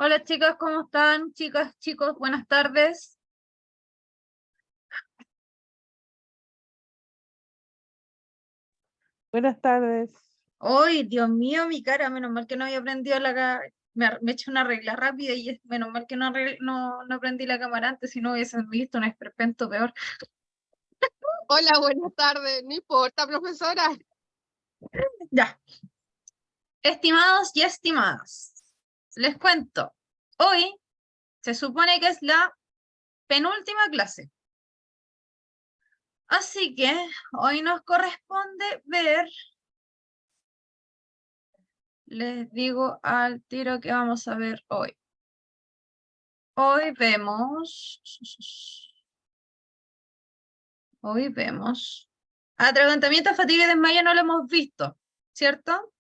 Hola chicas, ¿cómo están? Chicas, chicos, buenas tardes. Buenas tardes. Hoy, Dios mío, mi cara, menos mal que no había prendido me eché una regla rápida y menos mal que no prendí la cámara antes, si no hubiesen visto un esperpento peor. Hola, buenas tardes. No importa, profesora. Ya, estimados y estimadas, les cuento. Hoy se supone que es la penúltima clase. Así que hoy nos corresponde ver. Les digo al tiro que vamos a ver hoy. Hoy vemos, atragantamiento, fatiga y desmayo no lo hemos visto, ¿cierto?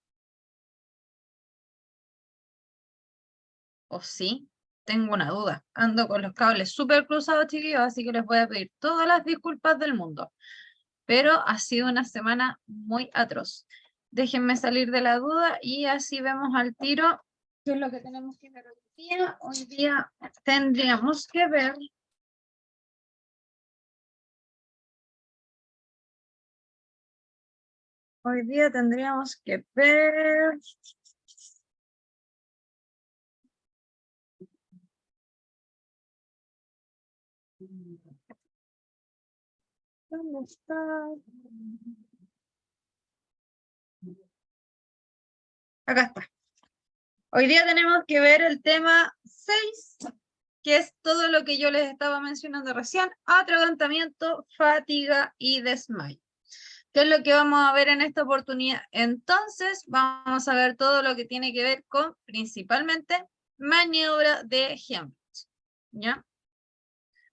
¿O sí? Tengo una duda. Ando con los cables súper cruzados, chiquillos, así que les voy a pedir todas las disculpas del mundo. Pero ha sido una semana muy atroz. Déjenme salir de la duda y así vemos al tiro qué es lo que tenemos que ver hoy día. Hoy día tendríamos que ver. Hoy día tendríamos que ver. ¿Dónde está? Acá está. Hoy día tenemos que ver el tema 6, que es todo lo que yo les estaba mencionando recién: atragantamiento, fatiga y desmayo. ¿Qué es lo que vamos a ver en esta oportunidad? Entonces, vamos a ver todo lo que tiene que ver con, principalmente, maniobra de Helmholtz, ¿ya?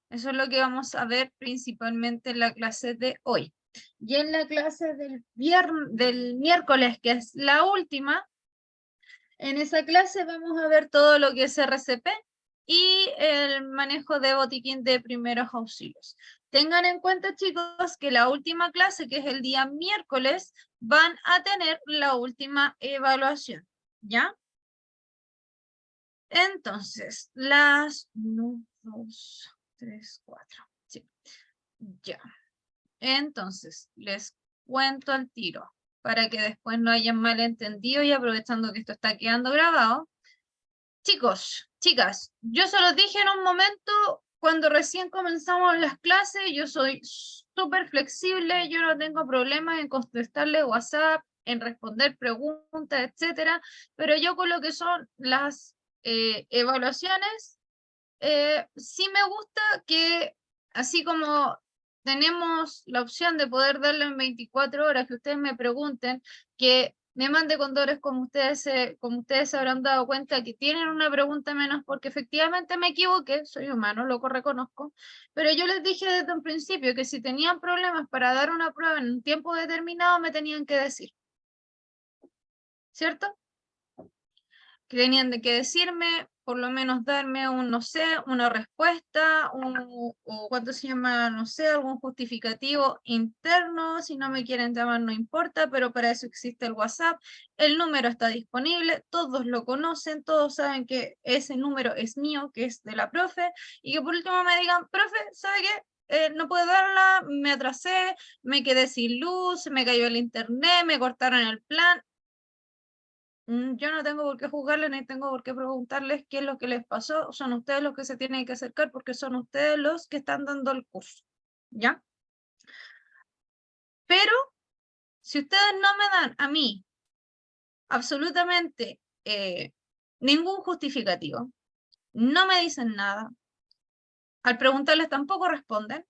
Eso es lo que vamos a ver principalmente en la clase de hoy. Y en la clase del miércoles, que es la última, en esa clase vamos a ver todo lo que es RCP y el manejo de botiquín de primeros auxilios. Tengan en cuenta, chicos, que la última clase, que es el día miércoles, van a tener la última evaluación, ¿ya? Entonces, las 1, 2, 3, 4. Sí, ya. Entonces, les cuento al tiro para que después no hayan malentendido y aprovechando que esto está quedando grabado. Chicos, chicas, yo se los dije en un momento cuando recién comenzamos las clases, yo soy súper flexible, yo no tengo problemas en contestarle WhatsApp, en responder preguntas, etcétera, pero yo con lo que son las evaluaciones, sí me gusta que, así como tenemos la opción de poder darle en 24 horas, que ustedes me pregunten, que me mande condores como ustedes se habrán dado cuenta que tienen una pregunta menos, porque efectivamente me equivoqué, soy humano, lo reconozco, pero yo les dije desde un principio que si tenían problemas para dar una prueba en un tiempo determinado, me tenían que decir, ¿cierto? Que tenían de que decirme, por lo menos darme un, no sé, una respuesta, o cuánto se llama, no sé, algún justificativo interno. Si no me quieren llamar, no importa, pero para eso existe el WhatsApp. El número está disponible, todos lo conocen, todos saben que ese número es mío, que es de la profe, y que por último me digan, profe, ¿sabe qué? No puedo darla, me atrasé, me quedé sin luz, me cayó el internet, me cortaron el plan. Yo no tengo por qué juzgarles ni tengo por qué preguntarles qué es lo que les pasó. Son ustedes los que se tienen que acercar porque son ustedes los que están dando el curso, ¿ya? Pero si ustedes no me dan a mí absolutamente ningún justificativo, no me dicen nada, al preguntarles tampoco responden,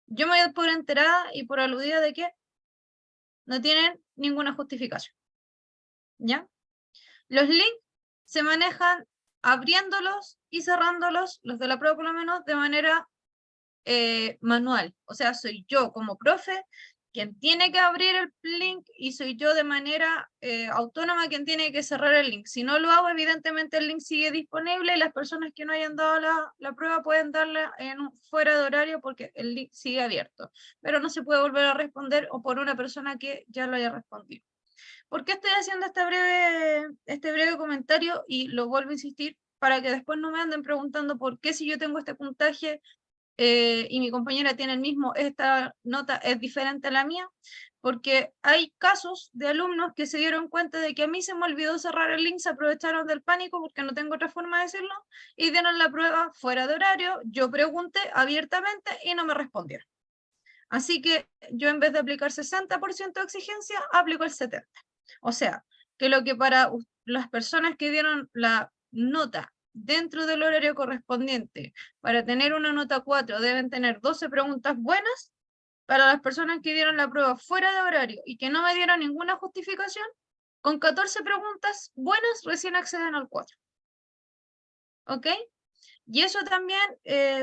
yo me doy por enterada y por aludida de que no tienen ninguna justificación, ¿ya? Los links se manejan abriéndolos y cerrándolos, los de la prueba por lo menos, de manera manual. O sea, soy yo como profe quien tiene que abrir el link y soy yo de manera autónoma quien tiene que cerrar el link. Si no lo hago, evidentemente el link sigue disponible y las personas que no hayan dado la prueba pueden darla fuera de horario porque el link sigue abierto. Pero no se puede volver a responder o por una persona que ya lo haya respondido. ¿Por qué estoy haciendo este breve comentario? Y lo vuelvo a insistir, para que después no me anden preguntando por qué si yo tengo este puntaje y mi compañera tiene el mismo, esta nota es diferente a la mía, porque hay casos de alumnos que se dieron cuenta de que a mí se me olvidó cerrar el link, se aprovecharon del pánico, porque no tengo otra forma de decirlo, y dieron la prueba fuera de horario. Yo pregunté abiertamente y no me respondieron. Así que yo, en vez de aplicar 60% de exigencia, aplico el 70%. O sea, que lo que para las personas que dieron la nota dentro del horario correspondiente, para tener una nota 4 deben tener 12 preguntas buenas. Para las personas que dieron la prueba fuera de horario y que no me dieron ninguna justificación, con 14 preguntas buenas recién acceden al 4. ¿Ok? Y eso también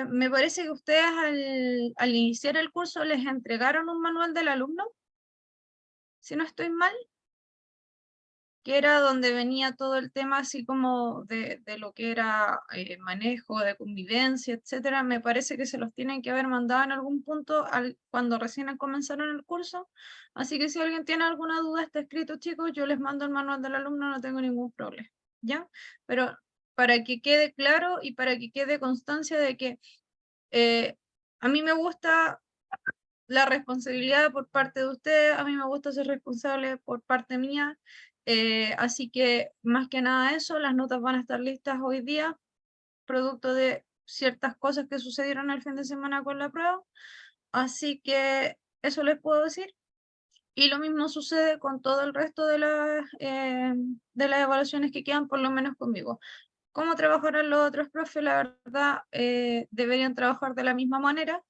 me parece que ustedes al iniciar el curso les entregaron un manual del alumno, si no estoy mal, que era donde venía todo el tema así como de lo que era manejo de convivencia, etcétera. Me parece que se los tienen que haber mandado en algún punto cuando recién comenzaron el curso. Así que si alguien tiene alguna duda, está escrito, chicos, yo les mando el manual del alumno, no tengo ningún problema, ¿ya? Pero para que quede claro y para que quede constancia de que a mí me gusta la responsabilidad por parte de ustedes, a mí me gusta ser responsable por parte mía, así que más que nada eso, las notas van a estar listas hoy día, producto de ciertas cosas que sucedieron el fin de semana con la prueba, así que eso les puedo decir. Y lo mismo sucede con todo el resto de las evaluaciones que quedan, por lo menos conmigo. ¿Cómo trabajarán los otros profes? La verdad, deberían trabajar de la misma manera,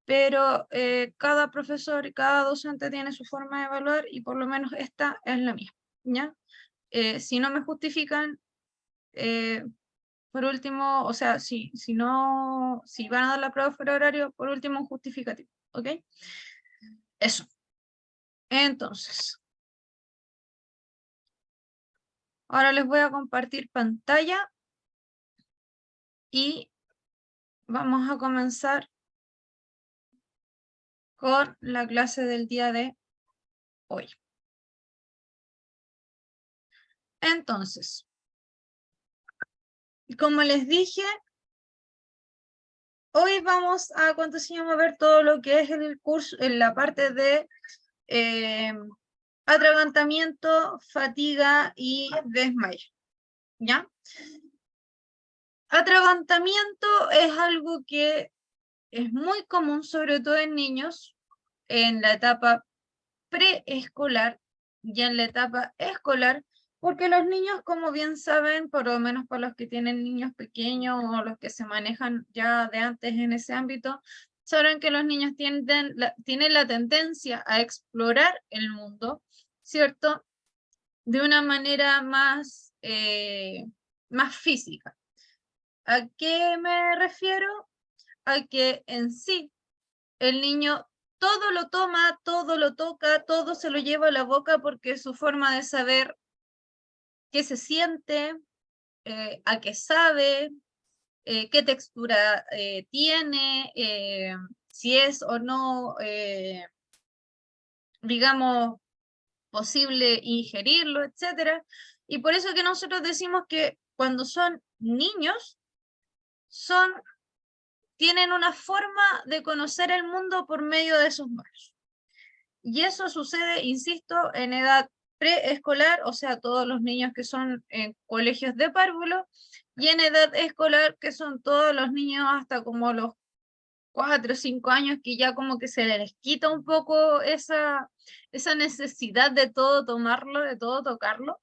pero cada profesor y cada docente tiene su forma de evaluar y por lo menos esta es la mía, ¿ya? Si no me justifican, por último, o sea, si van a dar la prueba fuera de horario, por último un justificativo, ¿ok? Eso. Entonces, ahora les voy a compartir pantalla y vamos a comenzar con la clase del día de hoy. Entonces, como les dije, hoy vamos a a ver todo lo que es el curso, en la parte de atragantamiento, fatiga y desmayo, ¿ya? Atragantamiento es algo que es muy común, sobre todo en niños, en la etapa preescolar y en la etapa escolar, porque los niños, como bien saben, por lo menos para los que tienen niños pequeños o los que se manejan ya de antes en ese ámbito, saben que los niños tienen la tendencia a explorar el mundo, ¿cierto? De una manera más física. ¿A qué me refiero? A que en sí el niño todo lo toma, todo lo toca, todo se lo lleva a la boca porque es su forma de saber qué se siente, a qué sabe, qué textura tiene, si es o no, digamos, posible ingerirlo, etc. Y por eso que nosotros decimos que cuando son niños, tienen una forma de conocer el mundo por medio de sus manos. Y eso sucede, insisto, en edad preescolar, o sea, todos los niños que son en colegios de párvulo, y en edad escolar, que son todos los niños hasta como los 4 o 5 años, que ya como que se les quita un poco esa necesidad de todo tomarlo, de todo tocarlo,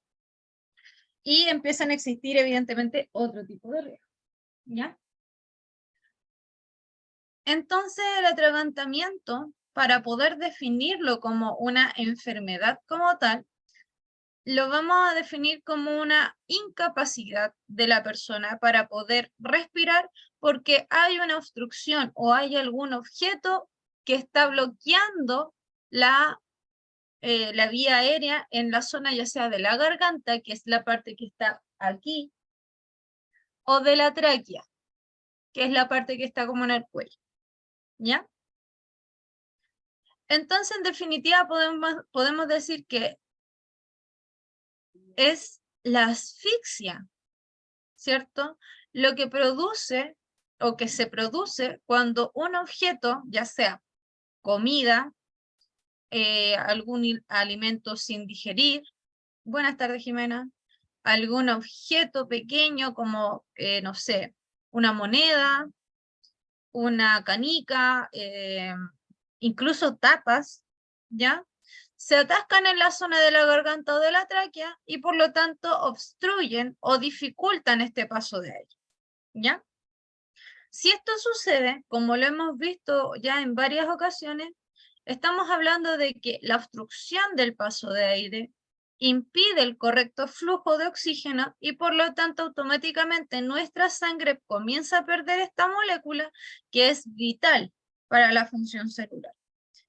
y empiezan a existir evidentemente otro tipo de riesgos, ¿ya? Entonces el atragantamiento, para poder definirlo como una enfermedad como tal, lo vamos a definir como una incapacidad de la persona para poder respirar porque hay una obstrucción o hay algún objeto que está bloqueando la vía aérea en la zona ya sea de la garganta, que es la parte que está aquí, o de la tráquea, que es la parte que está como en el cuello, ¿ya? Entonces, en definitiva, podemos decir que es la asfixia, ¿cierto? Lo que produce o que se produce cuando un objeto, ya sea comida, algún alimento sin digerir, buenas tardes Jimena, algún objeto pequeño como, no sé, una moneda, una canica, incluso tapas, ¿ya? Se atascan en la zona de la garganta o de la tráquea y por lo tanto obstruyen o dificultan este paso de aire, ¿ya? Si esto sucede, como lo hemos visto ya en varias ocasiones, estamos hablando de que la obstrucción del paso de aire impide el correcto flujo de oxígeno y por lo tanto automáticamente nuestra sangre comienza a perder esta molécula que es vital para la función celular.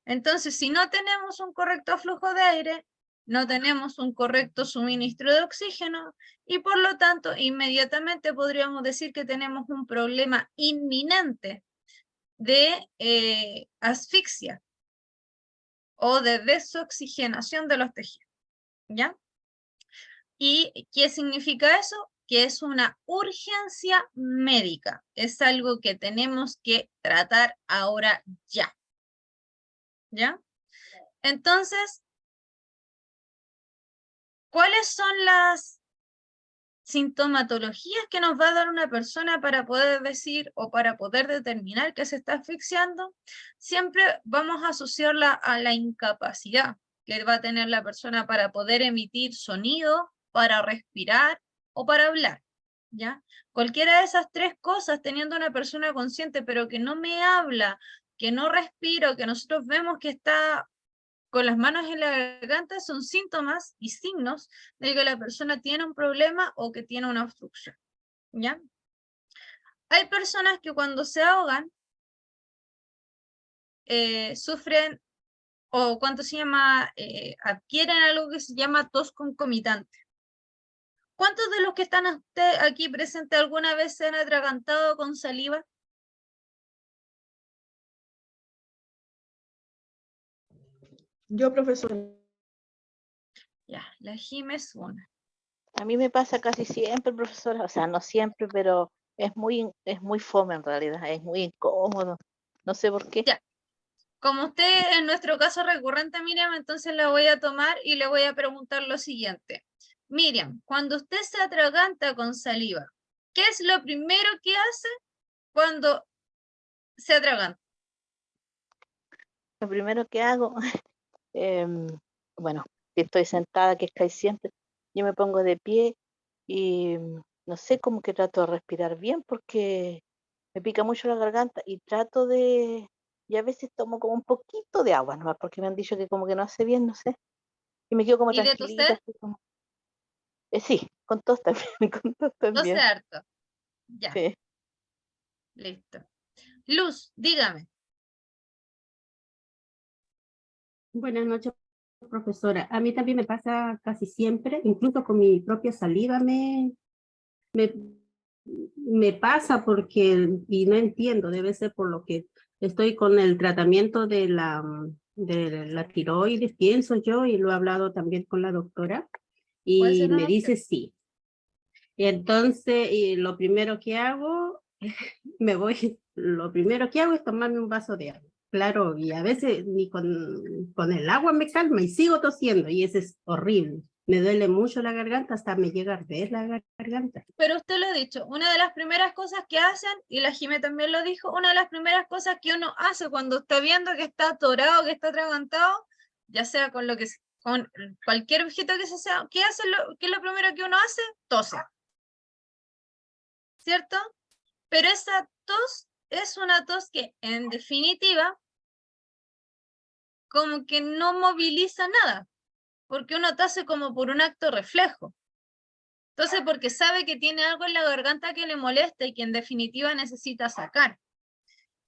Entonces, si no tenemos un correcto flujo de aire, no tenemos un correcto suministro de oxígeno y por lo tanto inmediatamente podríamos decir que tenemos un problema inminente de asfixia o de desoxigenación de los tejidos, ¿ya? ¿Y qué significa eso? Que es una urgencia médica, es algo que tenemos que tratar ahora ya, ¿ya? Entonces, ¿cuáles son las sintomatologías que nos va a dar una persona para poder decir o para poder determinar que se está asfixiando? Siempre vamos a asociarla a la incapacidad que va a tener la persona para poder emitir sonido, para respirar o para hablar, ¿ya? Cualquiera de esas tres cosas, teniendo una persona consciente pero que no me habla, que no respira, que nosotros vemos que está con las manos en la garganta, son síntomas y signos de que la persona tiene un problema o que tiene una obstrucción, ¿ya? Hay personas que cuando se ahogan sufren o ¿cuánto se llama? Adquieren algo que se llama tos concomitante. ¿Cuántos de los que están aquí presentes alguna vez se han atragantado con saliva? Yo, profesor. Ya, la Jime es una. A mí me pasa casi siempre, profesora, o sea, no siempre, pero es muy fome en realidad, es muy incómodo, no sé por qué. Ya. Como usted en nuestro caso recurrente, Miriam, entonces la voy a tomar y le voy a preguntar lo siguiente. Miriam, cuando usted se atraganta con saliva, ¿qué es lo primero que hace cuando se atraganta? Lo primero que hago, em, bueno, si estoy sentada, que es casi siempre, yo me pongo de pie y no sé, como que trato de respirar bien porque me pica mucho la garganta y y a veces tomo como un poquito de agua nomás, porque me han dicho que como que no hace bien, no sé, y me quedo como ¿Y de tranquilita, toser? así como, sí, con tos también, con tos Tose también, harto. Ya, sí. listo. Luz, dígame. Buenas noches, profesora. A mí también me pasa casi siempre, incluso con mi propia saliva me, me pasa porque, y no entiendo, debe ser por lo que estoy con el tratamiento de la tiroides, pienso yo, y lo he hablado también con la doctora, ¿Puede y ser me una opción? dice sí. Entonces, y lo primero que hago, lo primero que hago es tomarme un vaso de agua. Claro, y a veces ni con el agua me calma y sigo tosiendo y eso es horrible. Me duele mucho la garganta, hasta me llega a arder la garganta. Pero usted lo ha dicho, una de las primeras cosas que hacen, y la Jime también lo dijo, una de las primeras cosas que uno hace cuando está viendo que está atorado, que está atragantado, ya sea con lo que con cualquier objeto que sea, ¿qué es lo primero que uno hace? Tose. ¿Cierto? Pero esa tos es una tos que, en definitiva, como que no moviliza nada, porque uno tose como por un acto reflejo. Entonces, porque sabe que tiene algo en la garganta que le molesta y que en definitiva necesita sacar.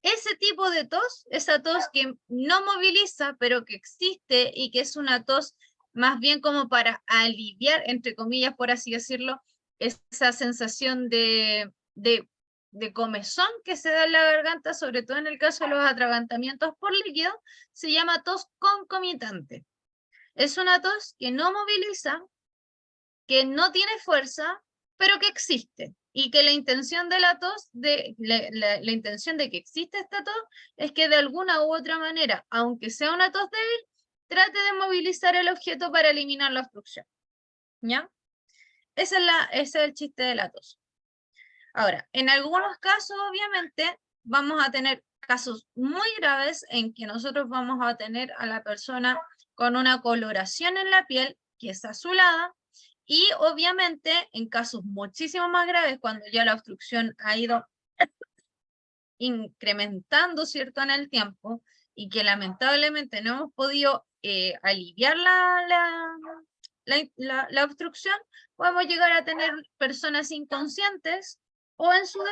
Ese tipo de tos, esa tos que no moviliza, pero que existe y que es una tos más bien como para aliviar, entre comillas, por así decirlo, esa sensación de comezón que se da en la garganta, sobre todo en el caso de los atragantamientos por líquido, se llama tos concomitante. Es una tos que no moviliza, que no tiene fuerza, pero que existe. Y que la intención de la tos, la intención de que existe esta tos, es que de alguna u otra manera, aunque sea una tos débil, trate de movilizar el objeto para eliminar la obstrucción. ¿Ya? Ese es el chiste de la tos. Ahora, en algunos casos, obviamente, vamos a tener casos muy graves en que nosotros vamos a tener a la persona con una coloración en la piel que es azulada, y obviamente en casos muchísimo más graves, cuando ya la obstrucción ha ido incrementando, ¿cierto?, en el tiempo, y que lamentablemente no hemos podido aliviar la obstrucción, podemos llegar a tener personas inconscientes o en su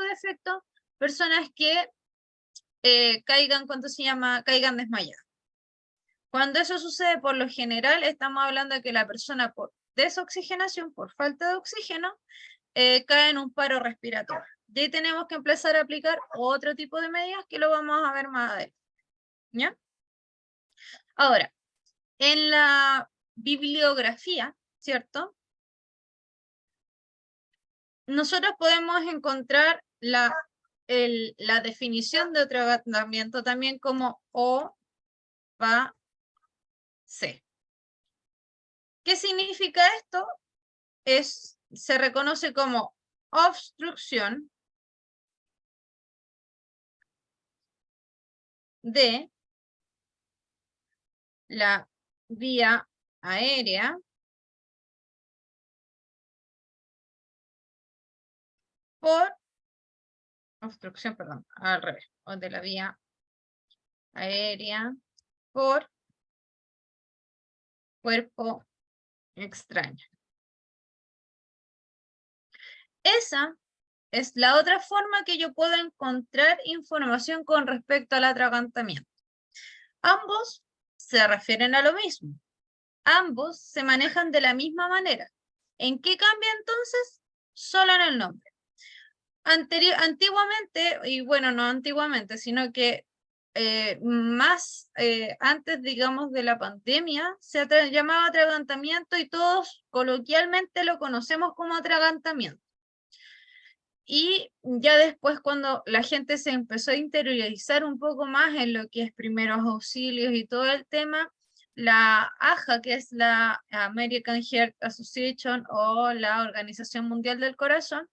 defecto, personas que caigan, ¿cuánto se llama? Caigan desmayadas. Cuando eso sucede, por lo general, estamos hablando de que la persona por desoxigenación, por falta de oxígeno, cae en un paro respiratorio. Y ahí tenemos que empezar a aplicar otro tipo de medidas que lo vamos a ver más adelante. ¿Ya? Ahora, en la bibliografía, ¿cierto? Nosotros podemos encontrar la definición de atragantamiento también como OVAC. ¿Qué significa esto? Se reconoce como obstrucción de la vía aérea por obstrucción, perdón, al revés, o de la vía aérea por cuerpo extraño. Esa es la otra forma que yo puedo encontrar información con respecto al atragantamiento. Ambos se refieren a lo mismo. Ambos se manejan de la misma manera. ¿En qué cambia entonces? Solo en el nombre. Antiguamente, y bueno, no antiguamente, sino que antes, digamos, de la pandemia, se llamaba atragantamiento y todos coloquialmente lo conocemos como atragantamiento. Y ya después, cuando la gente se empezó a interiorizar un poco más en lo que es primeros auxilios y todo el tema, la AHA, que es la American Heart Association o la Organización Mundial del Corazón,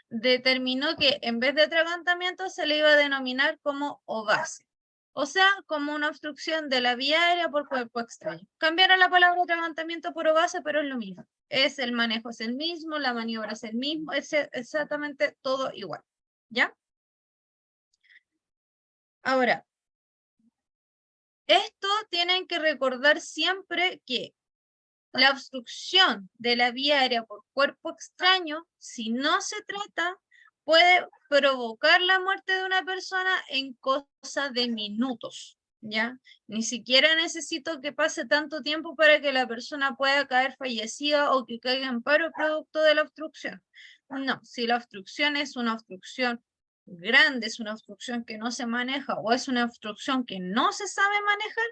determinó que en vez de atragantamiento se le iba a denominar como OVACE, o sea, como una obstrucción de la vía aérea por cuerpo extraño. Cambiaron la palabra atragantamiento por OVACE, pero es lo mismo. El manejo es el mismo, la maniobra es el mismo, es exactamente todo igual. ¿Ya? Ahora, esto tienen que recordar siempre que la obstrucción de la vía aérea por cuerpo extraño, si no se trata, puede provocar la muerte de una persona en cosa de minutos, ¿ya? Ni siquiera necesito que pase tanto tiempo para que la persona pueda caer fallecida o que caiga en paro producto de la obstrucción. No, si la obstrucción es una obstrucción grande, es una obstrucción que no se maneja o es una obstrucción que no se sabe manejar,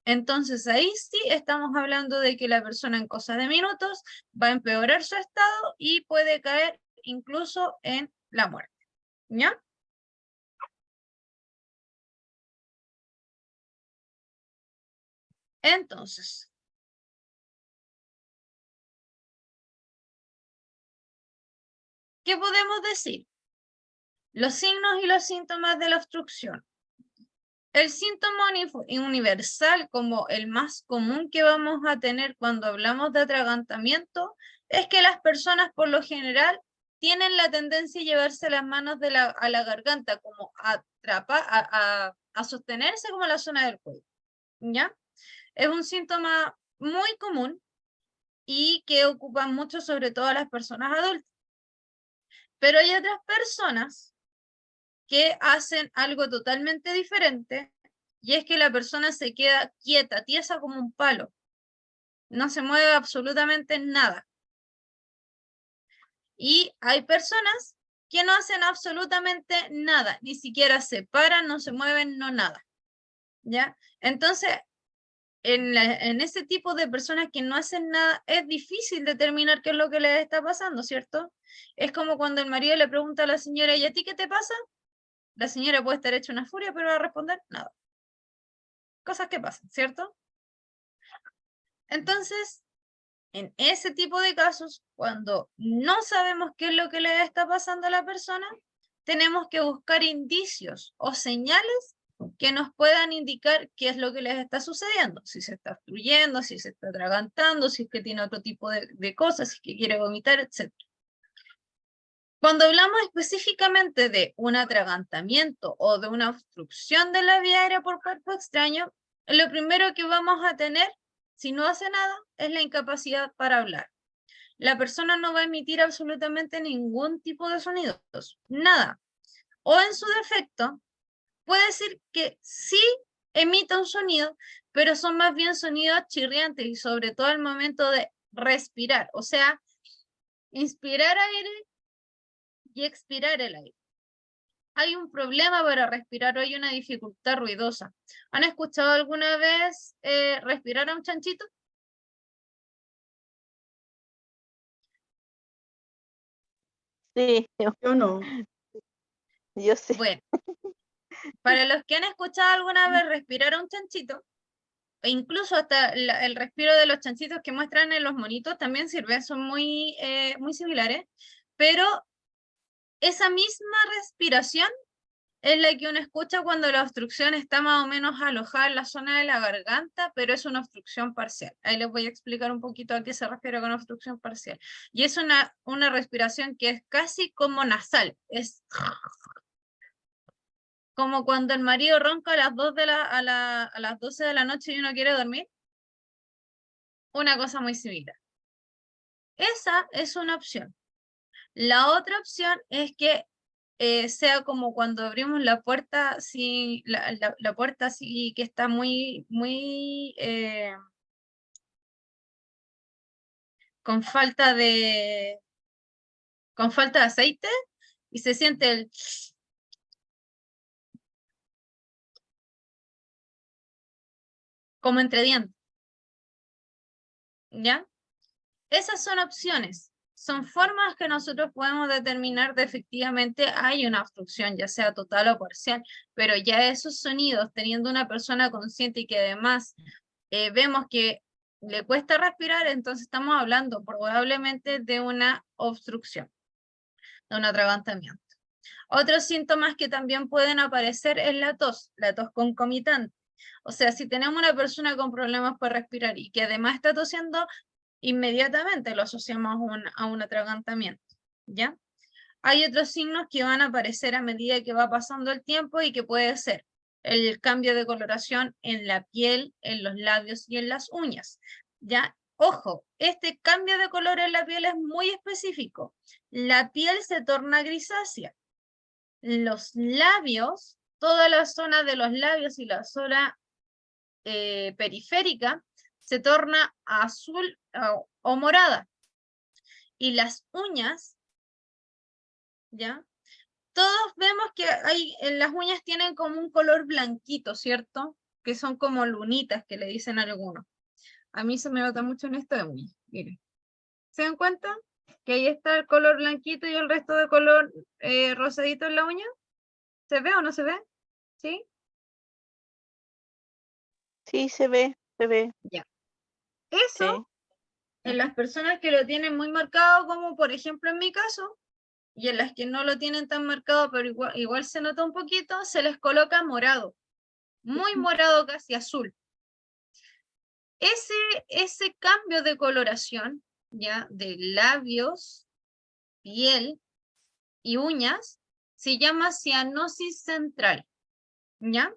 entonces ahí sí estamos hablando de que la persona en cosa de minutos va a empeorar su estado y puede caer incluso en la muerte. ¿Ya? Entonces, ¿qué podemos decir? Los signos y los síntomas de la obstrucción. El síntoma universal, como el más común que vamos a tener cuando hablamos de atragantamiento, es que las personas por lo general tienen la tendencia a llevarse las manos a la garganta, como a sostenerse como la zona del cuello. ¿Ya? Es un síntoma muy común y que ocupa mucho sobre todo a las personas adultas. Pero hay otras personas que hacen algo totalmente diferente, y es que la persona se queda quieta, tiesa como un palo. No se mueve absolutamente nada. Y hay personas que no hacen absolutamente nada, ni siquiera se paran, no se mueven, no nada. ¿Ya? Entonces, en ese tipo de personas que no hacen nada, es difícil determinar qué es lo que les está pasando, ¿cierto? Es como cuando el marido le pregunta a la señora, ¿y a ti qué te pasa? La señora puede estar hecha una furia, pero va a responder nada. Cosas que pasan, ¿cierto? Entonces, en ese tipo de casos, cuando no sabemos qué es lo que le está pasando a la persona, tenemos que buscar indicios o señales que nos puedan indicar qué es lo que les está sucediendo, si se está obstruyendo, si se está atragantando, si es que tiene otro tipo de cosas, si es que quiere vomitar, etc. Cuando hablamos específicamente de un atragantamiento o de una obstrucción de la vía aérea por cuerpo extraño, lo primero que vamos a tener, si no hace nada, es la incapacidad para hablar. La persona no va a emitir absolutamente ningún tipo de sonidos, nada. O en su defecto, puede decir que sí emite un sonido, pero son más bien sonidos chirriantes y sobre todo al momento de respirar, o sea, inspirar aire y expirar el aire. Hay un problema para respirar o hay una dificultad ruidosa. ¿Han escuchado alguna vez respirar a un chanchito? Sí, Yo no. yo sí. Bueno, para los que han escuchado alguna vez respirar a un chanchito, e incluso hasta el respiro de los chanchitos que muestran en los monitos también sirve, son muy, muy similares, pero esa misma respiración es la que uno escucha cuando la obstrucción está más o menos alojada en la zona de la garganta, pero es una obstrucción parcial. Ahí les voy a explicar un poquito a qué se refiere con obstrucción parcial. Y es una respiración que es casi como nasal, es como cuando el marido ronca a las 12 de la noche y uno quiere dormir. Una cosa muy similar. Esa es una opción. La otra opción es que sea como cuando abrimos la puerta, sí, la puerta así que está muy, muy con con falta de aceite y se siente el como entre dientes, ¿ya? Esas son opciones, son formas que nosotros podemos determinar de efectivamente hay una obstrucción, ya sea total o parcial, pero ya esos sonidos, teniendo una persona consciente y que además vemos que le cuesta respirar, entonces estamos hablando probablemente de una obstrucción, de un atragantamiento. Otros síntomas que también pueden aparecer es la tos concomitante. O sea, si tenemos una persona con problemas para respirar y que además está tosiendo, inmediatamente lo asociamos a un atragantamiento, ¿ya? Hay otros signos que van a aparecer a medida que va pasando el tiempo y que puede ser el cambio de coloración en la piel, en los labios y en las uñas, ¿ya? Ojo, este cambio de color en la piel es muy específico. La piel se torna grisácea. Los labios, toda la zona de los labios y la zona periférica se torna azul o morada. Y las uñas, ¿ya? Todos vemos que las uñas tienen como un color blanquito, ¿cierto? Que son como lunitas que le dicen a algunos. A mí se me nota mucho en esta uña, miren. ¿Se dan cuenta? Que ahí está el color blanquito y el resto de color rosadito en la uña. ¿Se ve o no se ve? ¿Sí? Sí, se ve, se ve. Ya. Eso, Sí. en las personas que lo tienen muy marcado, como por ejemplo en mi caso, y en las que no lo tienen tan marcado, pero igual se nota un poquito, se les coloca morado, muy morado, casi azul. Ese cambio de coloración, ya, de labios, piel y uñas, se llama cianosis central, ¿ya?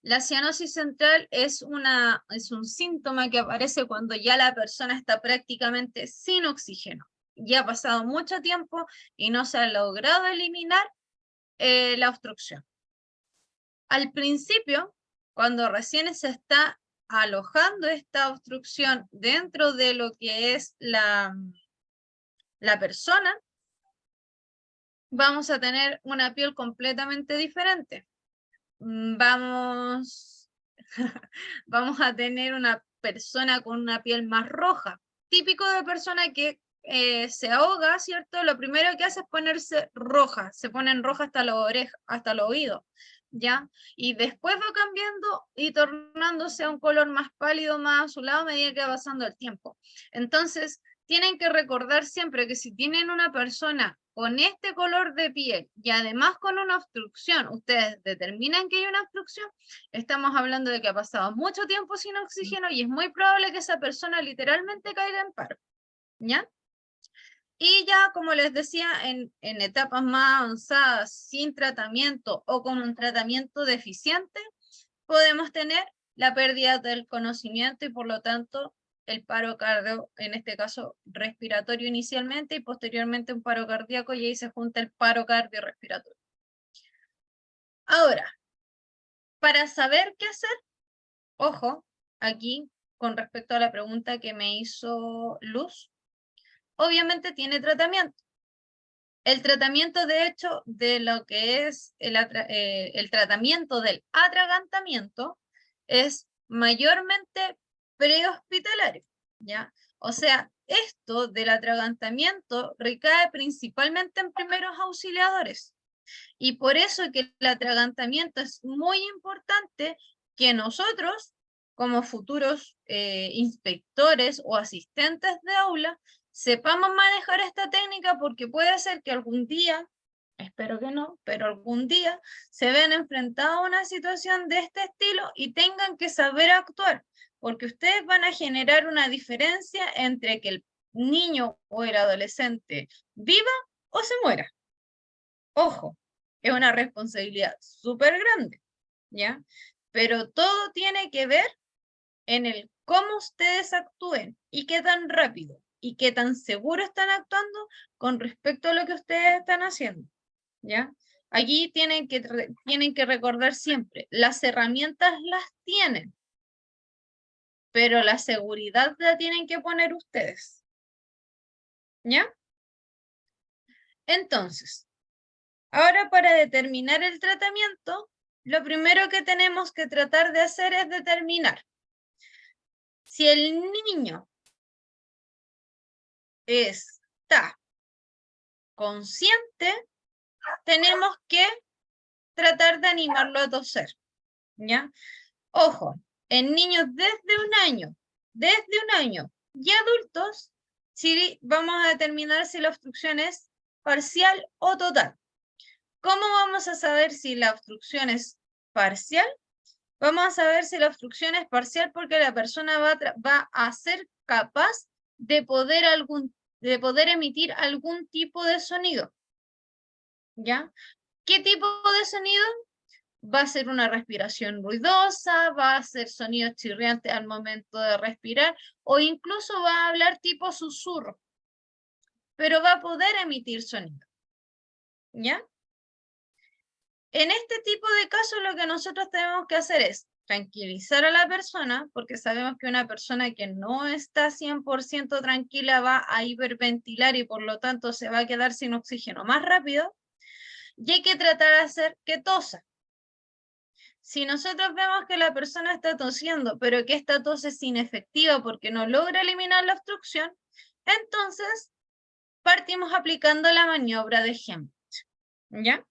La cianosis central es un síntoma que aparece cuando ya la persona está prácticamente sin oxígeno. Ya ha pasado mucho tiempo y no se ha logrado eliminar la obstrucción. Al principio, cuando recién se está alojando esta obstrucción dentro de lo que es la persona, vamos a tener una piel completamente diferente. Vamos Vamos a tener una persona con una piel más roja, típico de persona que se ahoga, ¿cierto? Lo primero que hace es ponerse roja, se ponen roja hasta la oreja, hasta los oídos, ¿ya? Y después va cambiando y tornándose a un color más pálido, más azulado a medida que va pasando el tiempo. Entonces, tienen que recordar siempre que si tienen una persona con este color de piel y además con una obstrucción, ustedes determinan que hay una obstrucción, estamos hablando de que ha pasado mucho tiempo sin oxígeno y es muy probable que esa persona literalmente caiga en paro, ¿ya? Y ya, como les decía, en etapas más avanzadas, sin tratamiento o con un tratamiento deficiente, podemos tener la pérdida del conocimiento y por lo tanto el paro cardio, en este caso respiratorio inicialmente y posteriormente un paro cardíaco, y ahí se junta el paro cardiorrespiratorio. Ahora, para saber qué hacer, ojo, aquí con respecto a la pregunta que me hizo Luz, obviamente tiene tratamiento. El tratamiento, de hecho, de lo que es el tratamiento del atragantamiento es mayormente prehospitalario, ¿ya? O sea, esto del atragantamiento recae principalmente en primeros auxiliadores. Y por eso que el atragantamiento es muy importante que nosotros, como futuros inspectores o asistentes de aula, sepamos manejar esta técnica, porque puede ser que algún día, espero que no, pero algún día se vean enfrentados a una situación de este estilo y tengan que saber actuar, porque ustedes van a generar una diferencia entre que el niño o el adolescente viva o se muera. Ojo, es una responsabilidad súper grande, ¿ya? Pero todo tiene que ver en el cómo ustedes actúen y qué tan rápido y qué tan seguro están actuando con respecto a lo que ustedes están haciendo, ¿ya? Aquí tienen que recordar siempre, las herramientas las tienen, pero la seguridad la tienen que poner ustedes, ¿ya? Entonces, ahora para determinar el tratamiento, lo primero que tenemos que tratar de hacer es determinar si el niño está consciente, tenemos que tratar de animarlo a toser, ¿ya? Ojo, en niños desde un año y adultos, sí vamos a determinar si la obstrucción es parcial o total. ¿Cómo vamos a saber si la obstrucción es parcial? Vamos a saber si la obstrucción es parcial porque la persona va a ser capaz de poder emitir algún tipo de sonido, ¿ya? ¿Qué tipo de sonido? Va a ser una respiración ruidosa, va a ser sonidos chirriantes al momento de respirar, o incluso va a hablar tipo susurro, pero va a poder emitir sonido, ¿ya? En este tipo de casos lo que nosotros tenemos que hacer es tranquilizar a la persona, porque sabemos que una persona que no está 100% tranquila va a hiperventilar y por lo tanto se va a quedar sin oxígeno más rápido, y hay que tratar de hacer que tosa. Si nosotros vemos que la persona está tosiendo, pero que esta tos es inefectiva porque no logra eliminar la obstrucción, entonces partimos aplicando la maniobra de Heimlich, ¿ya?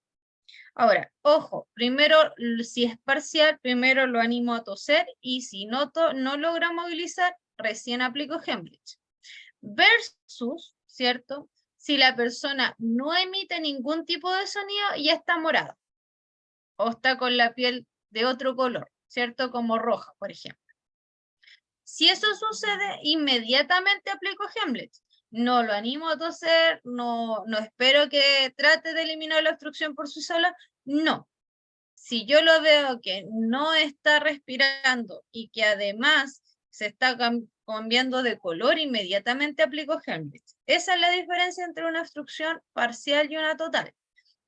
Ahora, ojo, primero, si es parcial, primero lo animo a toser y si no logra movilizar, recién aplico Heimlich. Versus, ¿cierto? Si la persona no emite ningún tipo de sonido y está morada o está con la piel de otro color, ¿cierto? Como roja, por ejemplo. Si eso sucede, inmediatamente aplico Heimlich. No lo animo a toser, no espero que trate de eliminar la obstrucción por sí sola, no. Si yo lo veo que no está respirando y que además se está cambiando de color, inmediatamente aplico Heimlich. Esa es la diferencia entre una obstrucción parcial y una total.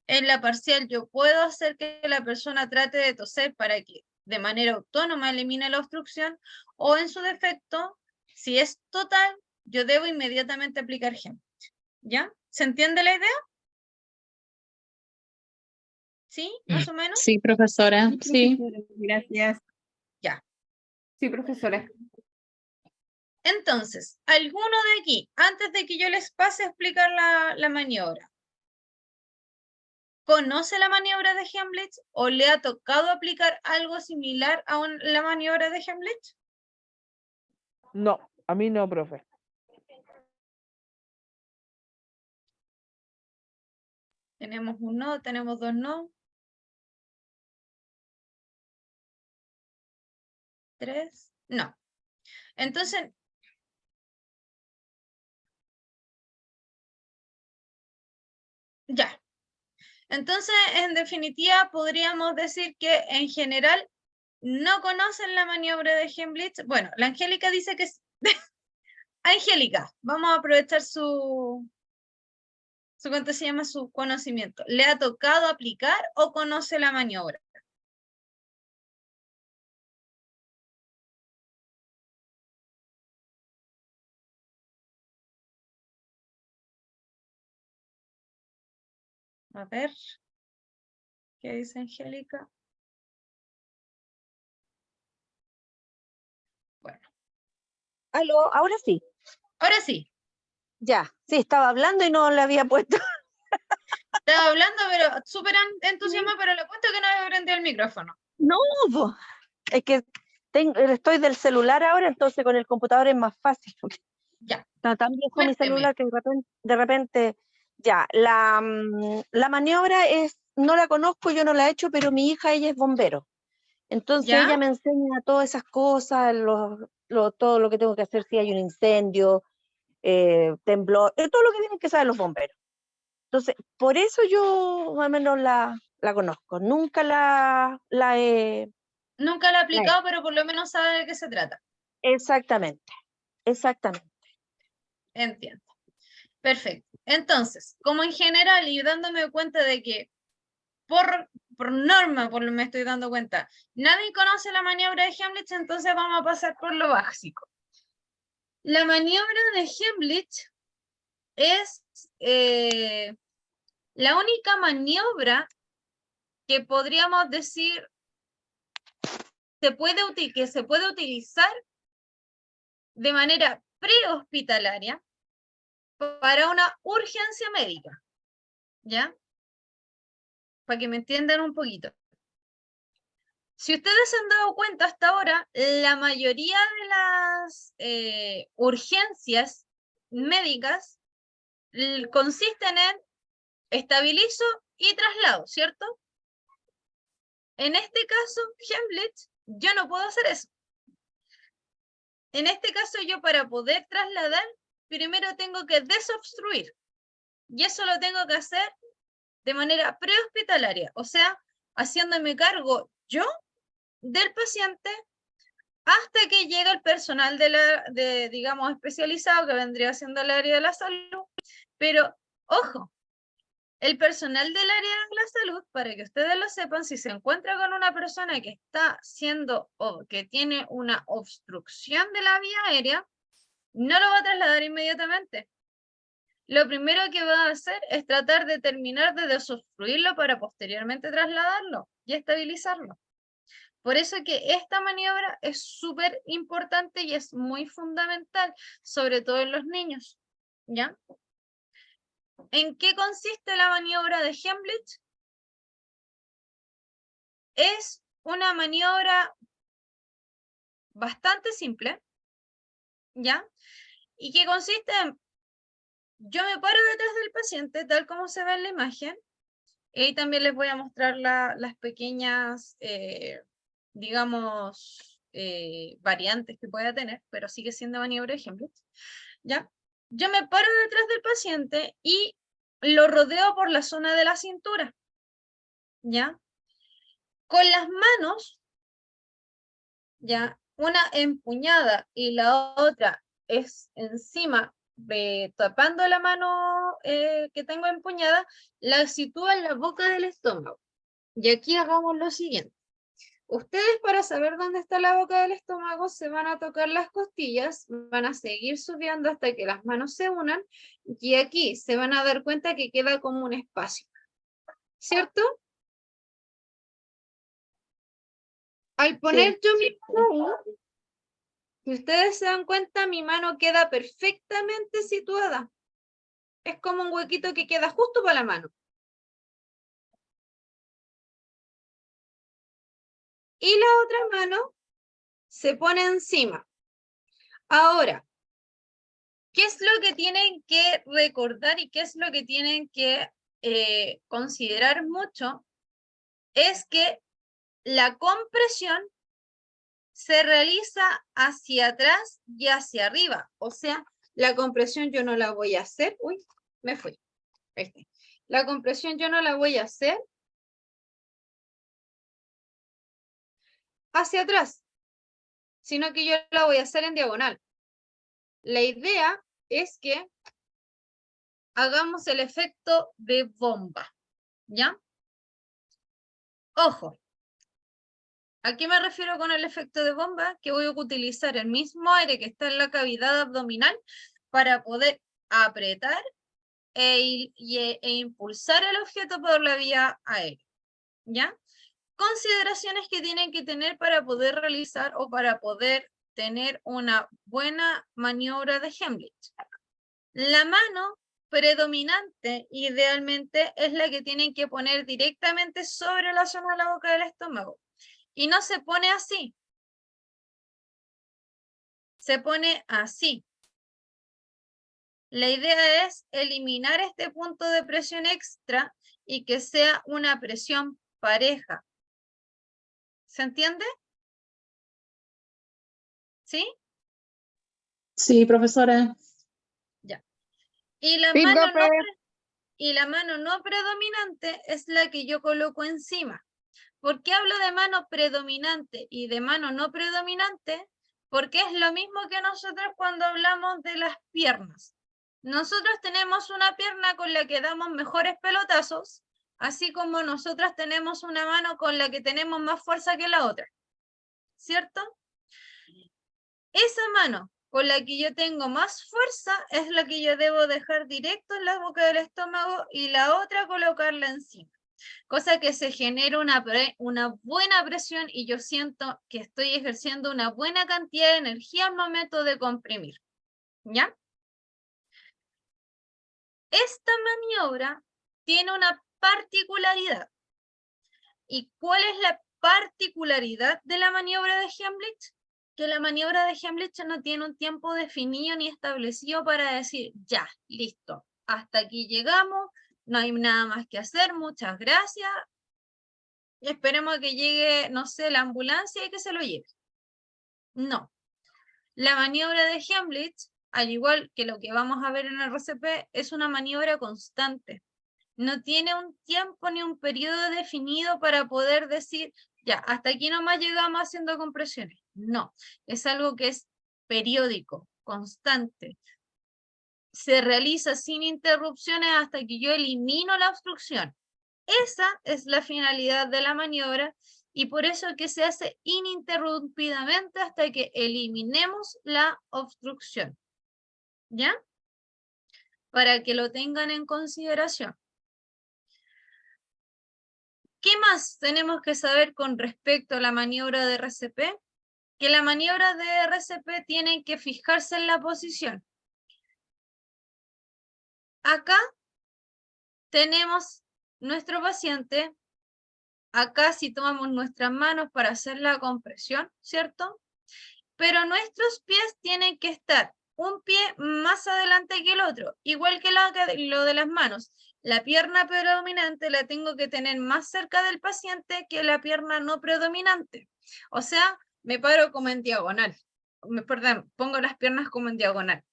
En la parcial yo puedo hacer que la persona trate de toser para que de manera autónoma elimine la obstrucción, o en su defecto, si es total, yo debo inmediatamente aplicar Heimlich. ¿Ya? ¿Se entiende la idea? ¿Sí? ¿Más o menos? Sí, profesora, sí. Profesora, gracias. Ya. Sí, profesora. Entonces, alguno de aquí, antes de que yo les pase a explicar la maniobra, ¿conoce la maniobra de Heimlich o le ha tocado aplicar algo similar a la maniobra de Heimlich? No, a mí no, profe. Tenemos un no, tenemos dos no. 3, no. Entonces, ya. Entonces, en definitiva, podríamos decir que en general no conocen la maniobra de Heimlich. Bueno, la Angélica dice que Angélica, vamos a aprovechar ¿cuánto se llama? Su conocimiento. ¿Le ha tocado aplicar o conoce la maniobra? A ver, ¿qué dice Angélica? Bueno, Aló, ahora sí. ahora sí. Ya, sí, estaba hablando y no le había puesto. Estaba hablando, pero súper entusiasmada, pero le apuesto que no había prendido el micrófono. No, po, es que estoy del celular ahora, entonces con el computador es más fácil. Ya, Está tan viejo mi cuénteme. celular que de repente, ya, la maniobra no la conozco, yo no la he hecho, pero mi hija, ella es bombero. Entonces ¿Ya? ella me enseña todas esas cosas, todo lo que tengo que hacer si hay un incendio, temblor, todo lo que tienen que saber los bomberos. Entonces, por eso yo más o menos la conozco. Nunca la he... Nunca la he la he- aplicado, pero por lo menos sabe de qué se trata. Exactamente, exactamente. Entiendo. Perfecto. Entonces, como en general, y dándome cuenta de que por norma, por lo que me estoy dando cuenta, nadie conoce la maniobra de Heimlich, entonces vamos a pasar por lo básico. La maniobra de Heimlich es la única maniobra que podríamos decir que se puede utilizar de manera prehospitalaria para una urgencia médica, ¿ya? Para que me entiendan un poquito. Si ustedes se han dado cuenta hasta ahora, la mayoría de las urgencias médicas consisten en estabilizo y traslado, ¿cierto? En este caso, Heimlich, yo no puedo hacer eso. En este caso, yo para poder trasladar, primero tengo que desobstruir. Y eso lo tengo que hacer de manera prehospitalaria, o sea, haciéndome cargo yo del paciente hasta que llega el personal digamos, especializado, que vendría siendo el área de la salud. Pero, ojo, el personal del área de la salud, para que ustedes lo sepan, si se encuentra con una persona que está o que tiene una obstrucción de la vía aérea, no lo va a trasladar inmediatamente. Lo primero que va a hacer es tratar de terminar de desobstruirlo para posteriormente trasladarlo y estabilizarlo. Por eso que esta maniobra es súper importante y es muy fundamental, sobre todo en los niños, ¿ya? ¿En qué consiste la maniobra de Heimlich? Es una maniobra bastante simple, ¿ya? Y que consiste en, yo me paro detrás del paciente, tal como se ve en la imagen, y también les voy a mostrar las pequeñas, digamos, variantes que pueda tener, pero sigue siendo maniobra de Heimlich, ¿ya? Yo me paro detrás del paciente y lo rodeo por la zona de la cintura, ¿ya? Con las manos, ¿ya? Una empuñada y la otra es encima, tapando la mano que tengo empuñada, la sitúo en la boca del estómago. Y aquí hagamos lo siguiente. Ustedes, para saber dónde está la boca del estómago, se van a tocar las costillas, van a seguir subiendo hasta que las manos se unan, y aquí se van a dar cuenta que queda como un espacio, ¿cierto? Al poner yo mi mano ahí, si ustedes se dan cuenta, mi mano queda perfectamente situada. Es como un huequito que queda justo para la mano. Y la otra mano se pone encima. Ahora, ¿qué es lo que tienen que recordar y qué es lo que tienen que considerar mucho? Es que la compresión se realiza hacia atrás y hacia arriba. O sea, la compresión yo no la voy a hacer. Uy, me fui. Ahí está. La compresión yo no la voy a hacer hacia atrás, sino que yo la voy a hacer en diagonal. La idea es que hagamos el efecto de bomba, ¿ya? Ojo, ¿a qué me refiero con el efecto de bomba? Que voy a utilizar el mismo aire que está en la cavidad abdominal para poder apretar e impulsar el objeto por la vía aérea, ¿ya? Consideraciones que tienen que tener para poder realizar o para poder tener una buena maniobra de Heimlich. La mano predominante idealmente es la que tienen que poner directamente sobre la zona de la boca del estómago. Y no se pone así. Se pone así. La idea es eliminar este punto de presión extra y que sea una presión pareja. ¿Se entiende? ¿Sí? Sí, profesora. Ya. Y la Sí, mano profe. y la mano no predominante es la que yo coloco encima. ¿Por qué hablo de mano predominante y de mano no predominante? Porque es lo mismo que nosotros cuando hablamos de las piernas. Nosotros tenemos una pierna con la que damos mejores pelotazos, así como nosotros tenemos una mano con la que tenemos más fuerza que la otra. ¿Cierto? Esa mano con la que yo tengo más fuerza es la que yo debo dejar directo en la boca del estómago y la otra colocarla encima. Cosa que se genera una buena presión y yo siento que estoy ejerciendo una buena cantidad de energía al momento de comprimir. ¿Ya? Esta maniobra tiene una particularidad. ¿Y cuál es la particularidad de la maniobra de Heimlich? Que la maniobra de Heimlich no tiene un tiempo definido ni establecido para decir, ya, listo, hasta aquí llegamos, no hay nada más que hacer, muchas gracias, y esperemos a que llegue, no sé, la ambulancia y que se lo lleve. No. La maniobra de Heimlich, al igual que lo que vamos a ver en el RCP, es una maniobra constante. No tiene un tiempo ni un periodo definido para poder decir, ya, hasta aquí nomás llegamos haciendo compresiones. No, es algo que es periódico, constante. Se realiza sin interrupciones hasta que yo elimino la obstrucción. Esa es la finalidad de la maniobra y por eso es que se hace ininterrumpidamente hasta que eliminemos la obstrucción. ¿Ya? Para que lo tengan en consideración. ¿Qué más tenemos que saber con respecto a la maniobra de RCP? Que la maniobra de RCP tiene que fijarse en la posición. Acá tenemos nuestro paciente. Acá si tomamos nuestras manos para hacer la compresión, ¿cierto? Pero nuestros pies tienen que estar un pie más adelante que el otro, igual que lo de las manos. La pierna predominante la tengo que tener más cerca del paciente que la pierna no predominante. O sea, me paro como en diagonal. Perdón, pongo las piernas como en diagonal.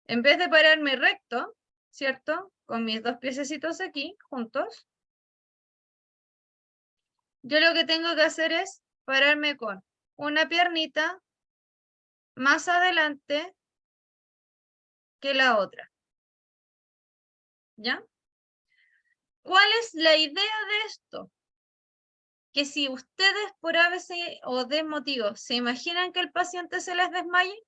En vez de pararme recto, ¿cierto? Con mis dos piececitos aquí, juntos. Yo lo que tengo que hacer es pararme con una piernita más adelante que la otra. ¿Ya? ¿Cuál es la idea de esto? Que si ustedes por ABC o D motivo se imaginan que el paciente se les desmaye,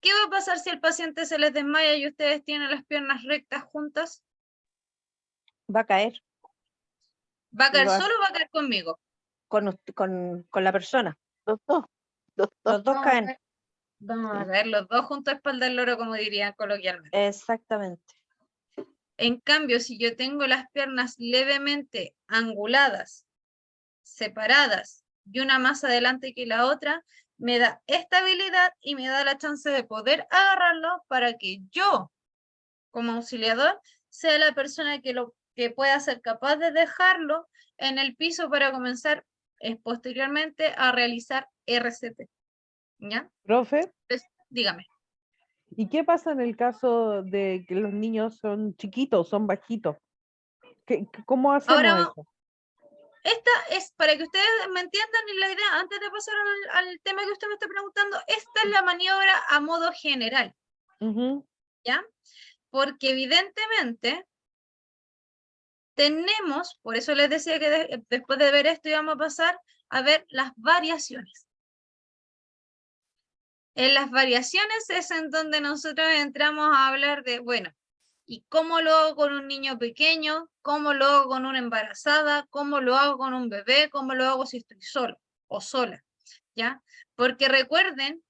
¿qué va a pasar si el paciente se les desmaya y ustedes tienen las piernas rectas juntas? Va a caer. ¿Va a caer Lo hace- solo o va a caer conmigo? con la persona. Los dos. Los dos. Los dos Vamos a caen. ver, vamos a Sí. ver, los dos juntos a espalda del loro, como dirían coloquialmente. Exactamente. En cambio, si yo tengo las piernas levemente anguladas, separadas, y una más adelante que la otra, me da estabilidad y me da la chance de poder agarrarlo para que yo, como auxiliador, sea la persona que pueda ser capaz de dejarlo en el piso para comenzar posteriormente a realizar RCP. ¿Ya? Profe, Entonces, dígame. ¿y qué pasa en el caso de que los niños son chiquitos, son bajitos? ¿Cómo hacemos Ahora, eso? esta es, para que ustedes me entiendan y la idea, antes de pasar al tema que usted me está preguntando, esta es la maniobra a modo general, Ujú. ¿ya? Porque evidentemente tenemos, por eso les decía que después de ver esto íbamos a pasar a ver las variaciones. En las variaciones es en donde nosotros entramos a hablar de, bueno, ¿y cómo lo hago con un niño pequeño? ¿Cómo lo hago con una embarazada? ¿Cómo lo hago con un bebé? ¿Cómo lo hago si estoy solo o sola? ¿Ya? Porque recuerden,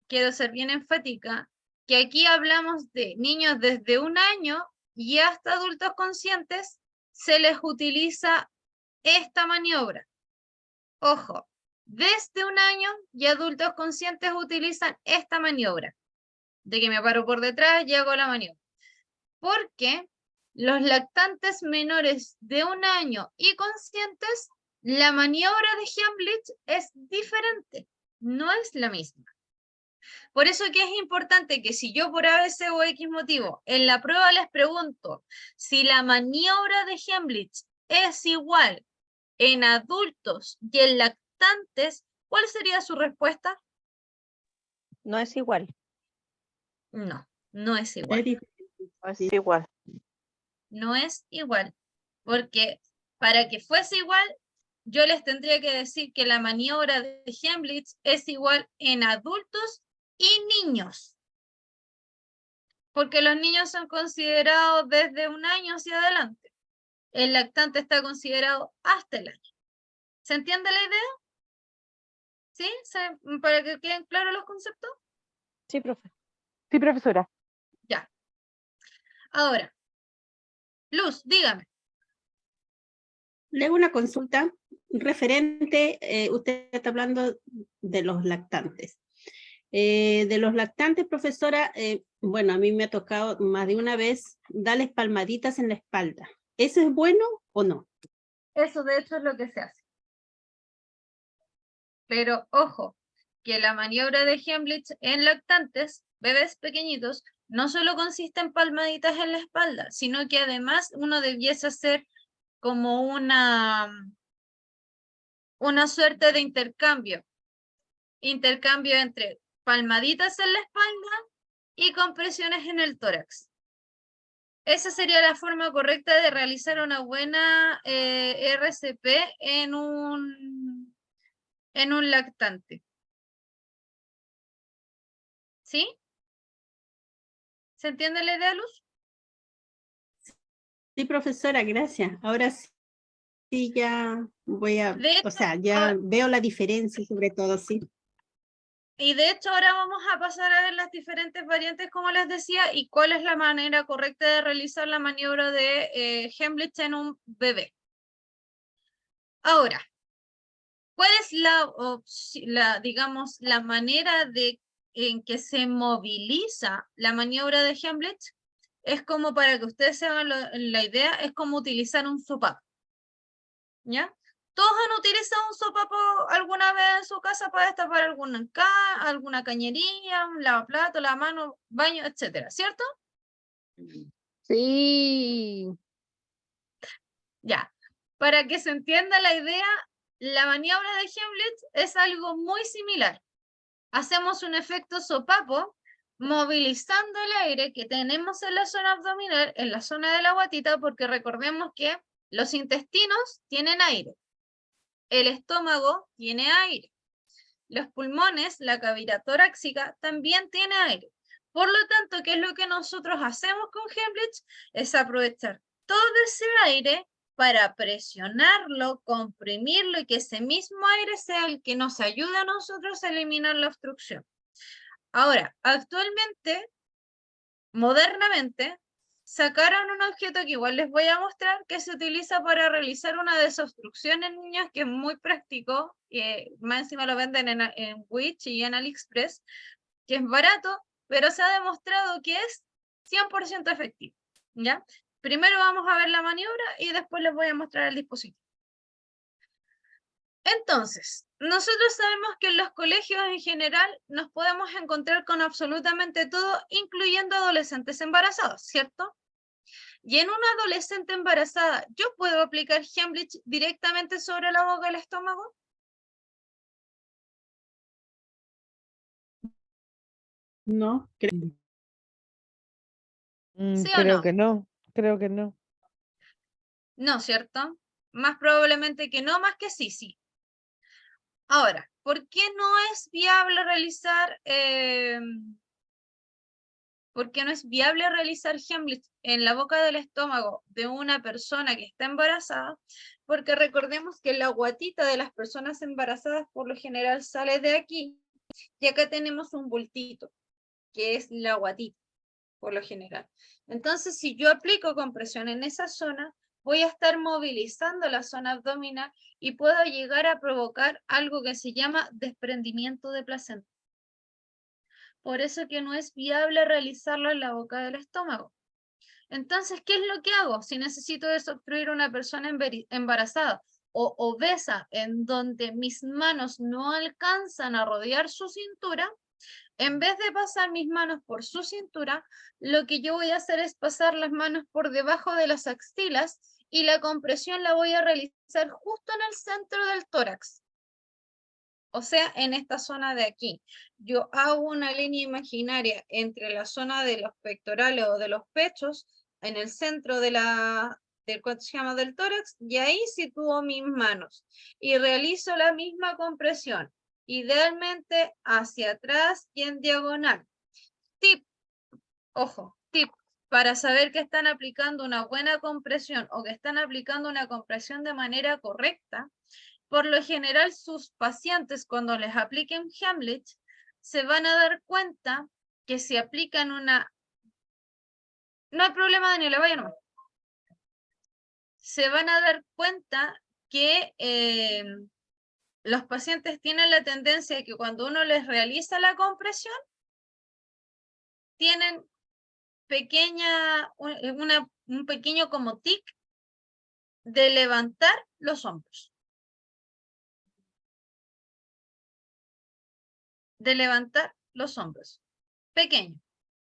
quiero ser bien enfática, que aquí hablamos de niños desde 1 año y hasta adultos conscientes se les utiliza esta maniobra. Ojo, desde 1 año y adultos conscientes utilizan esta maniobra, de que me paro por detrás y hago la maniobra. Porque los lactantes menores de 1 año y conscientes, la maniobra de Heimlich es diferente, no es la misma. Por eso que es importante que si yo por ABC o X motivo en la prueba les pregunto si la maniobra de Heimlich es igual en adultos y en lactantes, ¿cuál sería su respuesta? No es igual. No, no es Es igual. diferente. No es Sí. igual. No es igual. Porque para que fuese igual, yo les tendría que decir que la maniobra de Heimlich es igual en adultos y niños. Porque los niños son considerados desde 1 año hacia adelante. El lactante está considerado hasta el año. ¿Se entiende la idea? ¿Sí? ¿Para que queden claros los conceptos? Sí, profe. Sí, profesora. Ya. Ahora, Luz, dígame. Le hago una consulta referente, usted está hablando de los lactantes. De los lactantes, profesora, bueno, a mí me ha tocado más de una vez darles palmaditas en la espalda. ¿Eso es bueno o no? Eso de hecho es lo que se hace. Pero ojo, que la maniobra de Heimlich en lactantes, bebés pequeñitos, no solo consiste en palmaditas en la espalda, sino que además uno debiese hacer como una suerte de intercambio. Intercambio entre palmaditas en la espalda y compresiones en el tórax. Esa sería la forma correcta de realizar una buena RCP en un lactante. ¿Sí? ¿Se entiende la idea, Luz? Sí, profesora, gracias. Ahora sí ya voy a, De hecho, o sea, ya veo la diferencia sobre todo, sí. y de hecho ahora vamos a pasar a ver las diferentes variantes, como les decía, y cuál es la manera correcta de realizar la maniobra de Heimlich en un bebé. Ahora, ¿cuál es digamos, la manera en que se moviliza la maniobra de Heimlich? Es como, para que ustedes se hagan la idea, es como utilizar un sopapo. ¿Ya? ¿Todos han utilizado un sopapo alguna vez en su casa para destapar alguna cañería, un lavaplato, lavamanos, baño, etcétera, ¿cierto? Sí. Ya. Para que se entienda la idea, la maniobra de Heimlich es algo muy similar. Hacemos un efecto sopapo movilizando el aire que tenemos en la zona abdominal, en la zona de la guatita, porque recordemos que los intestinos tienen aire. El estómago tiene aire. Los pulmones, la cavidad torácica, también tiene aire. Por lo tanto, ¿qué es lo que nosotros hacemos con Heimlich? Es aprovechar todo ese aire para presionarlo, comprimirlo y que ese mismo aire sea el que nos ayude a nosotros a eliminar la obstrucción. Ahora, actualmente, modernamente, sacaron un objeto que igual les voy a mostrar que se utiliza para realizar una desobstrucción en niños, que es muy práctico, más encima lo venden en Wish y en AliExpress, que es barato, pero se ha demostrado que es 100% efectivo, ¿ya? Primero vamos a ver la maniobra y después les voy a mostrar el dispositivo. Entonces, nosotros sabemos que en los colegios en general nos podemos encontrar con absolutamente todo, incluyendo adolescentes embarazados, ¿cierto? Y en una adolescente embarazada, ¿yo puedo aplicar Heimlich directamente sobre la boca del estómago? No, ¿Sí o Creo no? que no, creo que no. No, ¿cierto? Más probablemente que no, más que sí, sí. Ahora, ¿por qué no es viable realizar Heimlich en la boca del estómago de una persona que está embarazada? Porque recordemos que la guatita de las personas embarazadas por lo general sale de aquí, y acá tenemos un bultito, que es la guatita, por lo general. Entonces, si yo aplico compresión en esa zona, voy a estar movilizando la zona abdominal y puedo llegar a provocar algo que se llama desprendimiento de placenta. Por eso que no es viable realizarlo en la boca del estómago. Entonces, ¿qué es lo que hago? Si necesito desobstruir a una persona embarazada o obesa, en donde mis manos no alcanzan a rodear su cintura, en vez de pasar mis manos por su cintura, lo que yo voy a hacer es pasar las manos por debajo de las axilas y la compresión la voy a realizar justo en el centro del tórax. O sea, en esta zona de aquí. Yo hago una línea imaginaria entre la zona de los pectorales o de los pechos, en el centro del tórax, y ahí sitúo mis manos y realizo la misma compresión, idealmente hacia atrás y en diagonal. Tip, ojo, tip, para saber que están aplicando una buena compresión o que están aplicando una compresión de manera correcta. Por lo general, sus pacientes, cuando les apliquen Heimlich, se van a dar cuenta que si aplican una... No hay problema, Daniela, vaya nomás. Se van a dar cuenta que los pacientes tienen la tendencia de que cuando uno les realiza la compresión, tienen un pequeño como tic de levantar los hombros. Pequeño.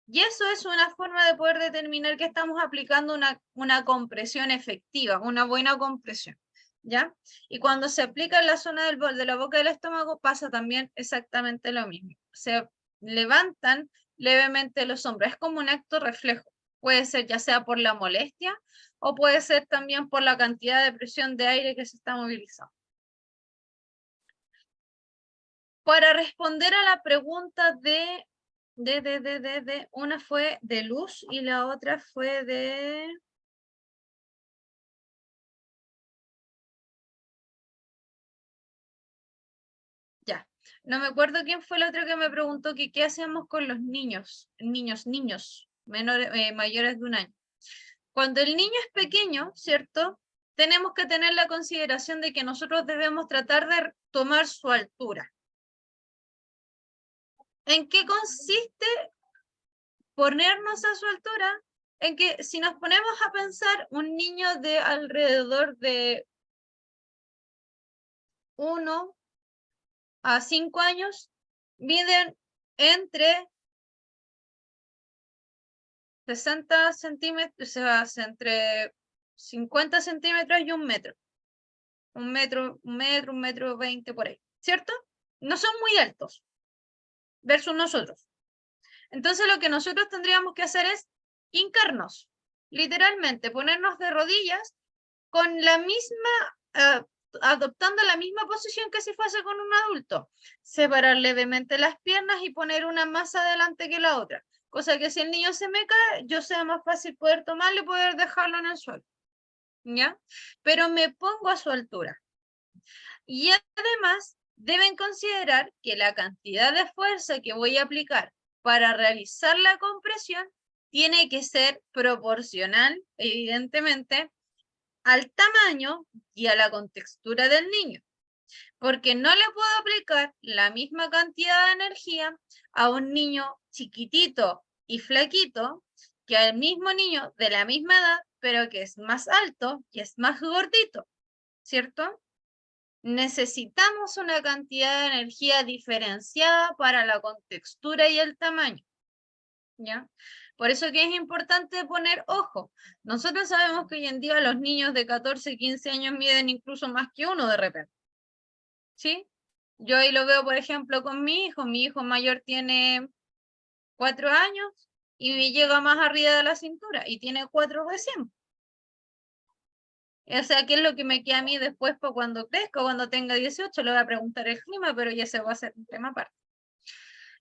Y eso es una forma de poder determinar que estamos aplicando una compresión efectiva, una buena compresión, ¿ya? Y cuando se aplica en la zona de la boca del estómago pasa también exactamente lo mismo. Se levantan levemente los hombros, es como un acto reflejo. Puede ser ya sea por la molestia o puede ser también por la cantidad de presión de aire que se está movilizando. Para responder a la pregunta una fue de Luz y la otra fue de... Ya, no me acuerdo quién fue el otro que me preguntó que qué hacemos con los niños menores, mayores de 1 año. Cuando el niño es pequeño, ¿cierto? Tenemos que tener la consideración de que nosotros debemos tratar de tomar su altura. ¿En qué consiste ponernos a su altura? En que si nos ponemos a pensar, un niño de alrededor de 1 a 5 años miden entre 60 centímetros, o sea, entre 50 centímetros y 1 metro. 1 metro 20 por ahí, ¿cierto? No son muy altos versus nosotros. Entonces lo que nosotros tendríamos que hacer es hincarnos, literalmente, ponernos de rodillas con la misma, adoptando la misma posición que si fuese con un adulto. Separar levemente las piernas y poner una más adelante que la otra. Cosa que si el niño se me cae, yo sea más fácil poder tomarlo y poder dejarlo en el suelo. ¿ya? Pero me pongo a su altura. Y además deben considerar que la cantidad de fuerza que voy a aplicar para realizar la compresión tiene que ser proporcional, evidentemente, al tamaño y a la contextura del niño. Porque no le puedo aplicar la misma cantidad de energía a un niño chiquitito y flaquito que al mismo niño de la misma edad, pero que es más alto y es más gordito, ¿cierto? Necesitamos una cantidad de energía diferenciada para la contextura y el tamaño, ¿ya? Por eso que es importante poner ojo. Nosotros sabemos que hoy en día los niños de 14, 15 años miden incluso más que uno de repente, ¿sí? Yo ahí lo veo, por ejemplo, con mi hijo mayor tiene 4 años y me llega más arriba de la cintura y tiene 4 recién. O sea, ¿qué es lo que me queda a mí después para cuando crezca, cuando tenga 18? Le voy a preguntar el clima, pero ya se va a hacer un tema aparte.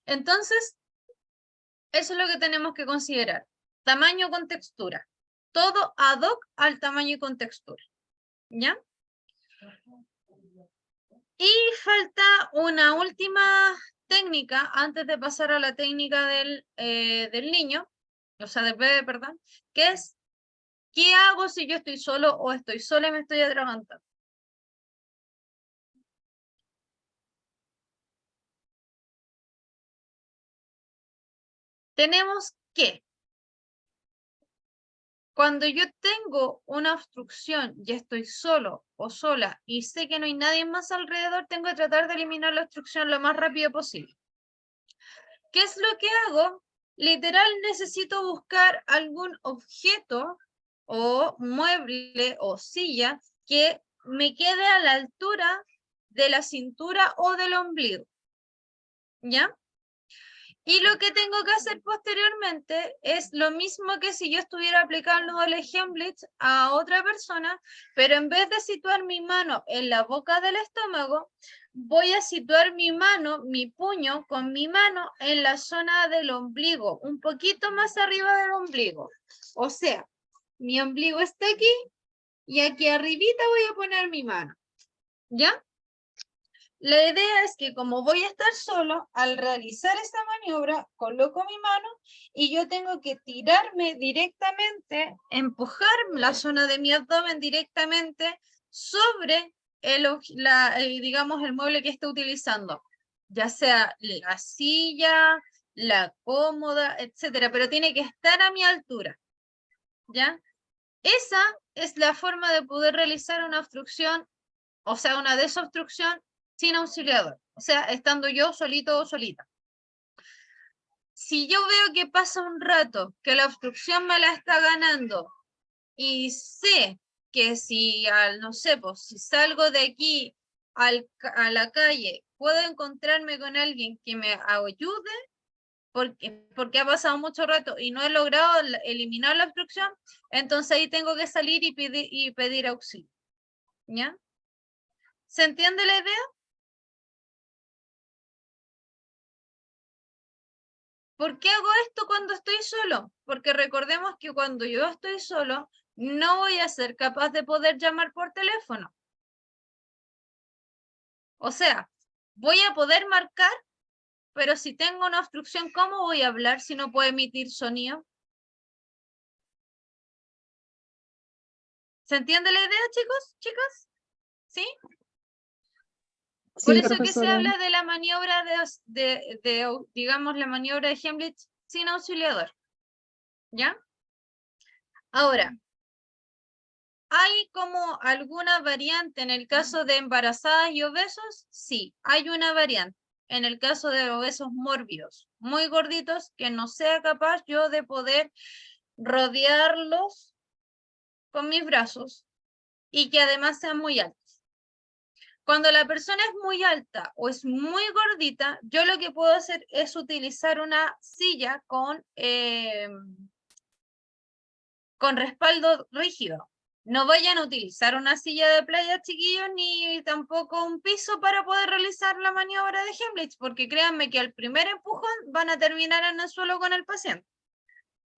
Entonces, eso es lo que tenemos que considerar. Tamaño con textura. Todo ad hoc al tamaño y con textura. ¿Ya? Y falta una última técnica antes de pasar a la técnica del niño, o sea, del bebé, perdón, que es, ¿qué hago si yo estoy solo o estoy sola y me estoy atragantando? Tenemos que, cuando yo tengo una obstrucción y estoy solo o sola y sé que no hay nadie más alrededor, tengo que tratar de eliminar la obstrucción lo más rápido posible. ¿Qué es lo que hago? Literal, necesito buscar algún objeto o mueble o silla que me quede a la altura de la cintura o del ombligo. ¿Ya? Y lo que tengo que hacer posteriormente es lo mismo que si yo estuviera aplicando el Heimlich a otra persona, pero en vez de situar mi mano en la boca del estómago, voy a situar mi mano, mi puño con mi mano en la zona del ombligo, un poquito más arriba del ombligo. O sea, mi ombligo está aquí y aquí arribita voy a poner mi mano. ¿Ya? La idea es que como voy a estar solo, al realizar esta maniobra, coloco mi mano y yo tengo que tirarme directamente, empujar la zona de mi abdomen directamente sobre digamos, el mueble que esté utilizando, ya sea la silla, la cómoda, etcétera, pero tiene que estar a mi altura, ¿ya? Esa es la forma de poder realizar una obstrucción, o sea, una desobstrucción sin auxiliador, o sea, estando yo solito o solita. Si yo veo que pasa un rato, que la obstrucción me la está ganando y sé que si, no sé, pues si salgo de aquí a la calle, puedo encontrarme con alguien que me ayude, porque ha pasado mucho rato y no he logrado eliminar la obstrucción, entonces ahí tengo que salir y pedir auxilio. ¿Ya? ¿Se entiende la idea? ¿Por qué hago esto cuando estoy solo? Porque recordemos que cuando yo estoy solo, no voy a ser capaz de poder llamar por teléfono. O sea, voy a poder marcar, pero si tengo una obstrucción, ¿cómo voy a hablar si no puedo emitir sonido? ¿Se entiende la idea, chicos? ¿Chicas? ¿Sí? Por Sí, eso que se profesora. habla de la maniobra digamos, la maniobra de Heimlich sin auxiliador. ¿Ya? Ahora, ¿hay como alguna variante en el caso de embarazadas y obesos? Sí, hay una variante. En el caso de obesos mórbidos, muy gorditos, que no sea capaz yo de poder rodearlos con mis brazos y que además sean muy altos. Cuando la persona es muy alta o es muy gordita, yo lo que puedo hacer es utilizar una silla con respaldo rígido. No vayan a utilizar una silla de playa, chiquillos, ni tampoco un piso para poder realizar la maniobra de Heimlich, porque créanme que al primer empujón van a terminar en el suelo con el paciente.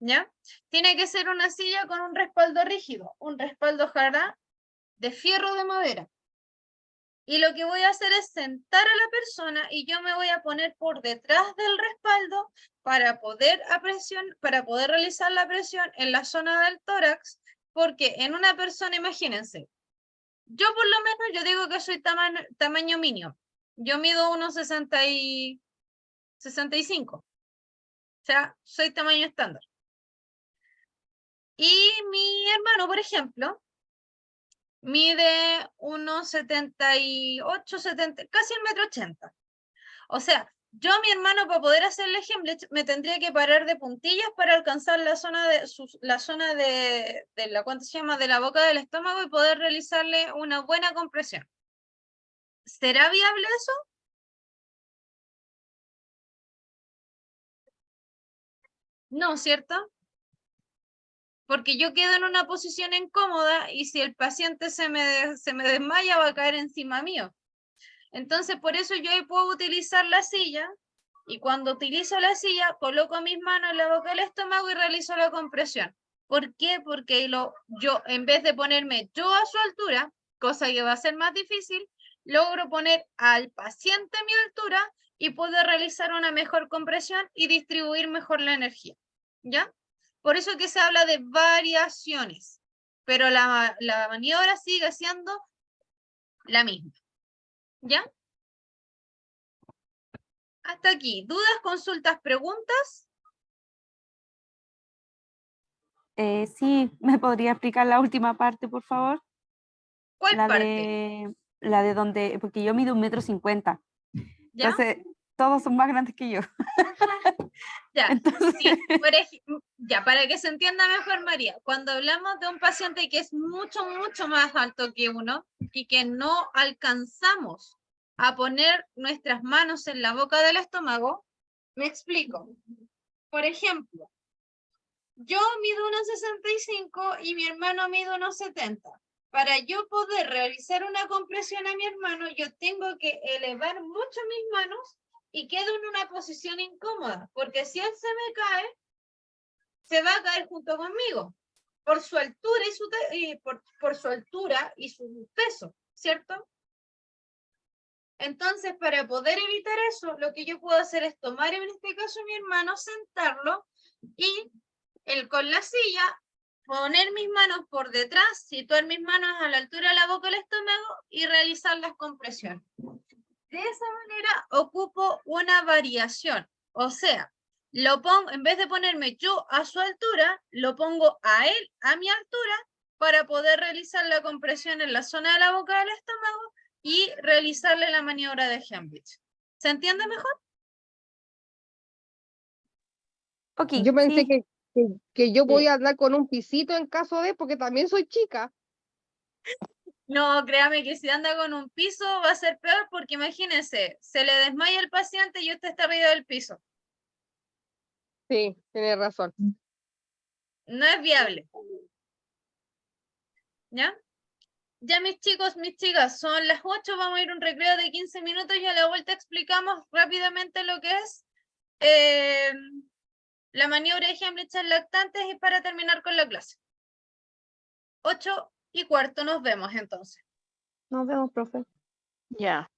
¿ya? Tiene que ser una silla con un respaldo rígido, un respaldo ojalá de fierro o de madera. Y lo que voy a hacer es sentar a la persona y yo me voy a poner por detrás del respaldo para poder realizar la presión en la zona del tórax, porque en una persona, imagínense, yo por lo menos yo digo que soy tamaño mínimo. Yo mido 1,65. O sea, soy tamaño estándar. Y mi hermano, por ejemplo, mide 1,78, 70, casi 1,80 m. O sea, yo a mi hermano para poder hacerle Heimlich me tendría que parar de puntillas para alcanzar la zona de la, ¿cuánto se llama? De la boca del estómago y poder realizarle una buena compresión. ¿Será viable eso? No, ¿cierto? Porque yo quedo en una posición incómoda y si el paciente se me desmaya va a caer encima mío. Entonces, por eso yo ahí puedo utilizar la silla y cuando utilizo la silla coloco mis manos en la boca del estómago y realizo la compresión. ¿Por qué? Porque yo en vez de ponerme yo a su altura, cosa que va a ser más difícil, logro poner al paciente a mi altura y puedo realizar una mejor compresión y distribuir mejor la energía. ¿Ya? Por eso que se habla de variaciones, pero la maniobra sigue siendo la misma. ¿Ya? Hasta aquí. ¿Dudas, consultas, preguntas? Sí, ¿me podría explicar la última parte, por favor? ¿Cuál La parte? de donde, porque yo mido 1,50 m. ¿Ya? Entonces, todos son más grandes que yo. Ya, Entonces, sí, ya, para que se entienda mejor, María, cuando hablamos de un paciente que es mucho, mucho más alto que uno y que no alcanzamos a poner nuestras manos en la boca del estómago, me explico. Por ejemplo, yo mido 1,65 y mi hermano mide 1,70. Para yo poder realizar una compresión a mi hermano, yo tengo que elevar mucho mis manos y quedo en una posición incómoda, porque si él se me cae, se va a caer junto conmigo, por su altura por su altura y su peso, ¿cierto? Entonces, para poder evitar eso, lo que yo puedo hacer es tomar en este caso a mi hermano, sentarlo y él con la silla, poner mis manos por detrás, situar mis manos a la altura de la boca del estómago y realizar las compresiones. De esa manera ocupo una variación, o sea, lo pongo, en vez de ponerme yo a su altura, lo pongo a él a mi altura para poder realizar la compresión en la zona de la boca del estómago y realizarle la maniobra de Heimlich. ¿Se entiende mejor? ok, Yo pensé sí. que yo voy Sí. a andar con un pisito en caso de, porque también soy chica. No, créame que si anda con un piso va a ser peor porque imagínense, se le desmaya el paciente y usted está arriba del piso. Sí, tienes razón. No es viable. ¿Ya? Ya mis chicos, mis chicas, son las 8, vamos a ir a un recreo de 15 minutos y a la vuelta explicamos rápidamente lo que es la maniobra de Heimlich en lactantes y para terminar con la clase. 8:15, nos vemos entonces. Nos vemos, profe. Ya.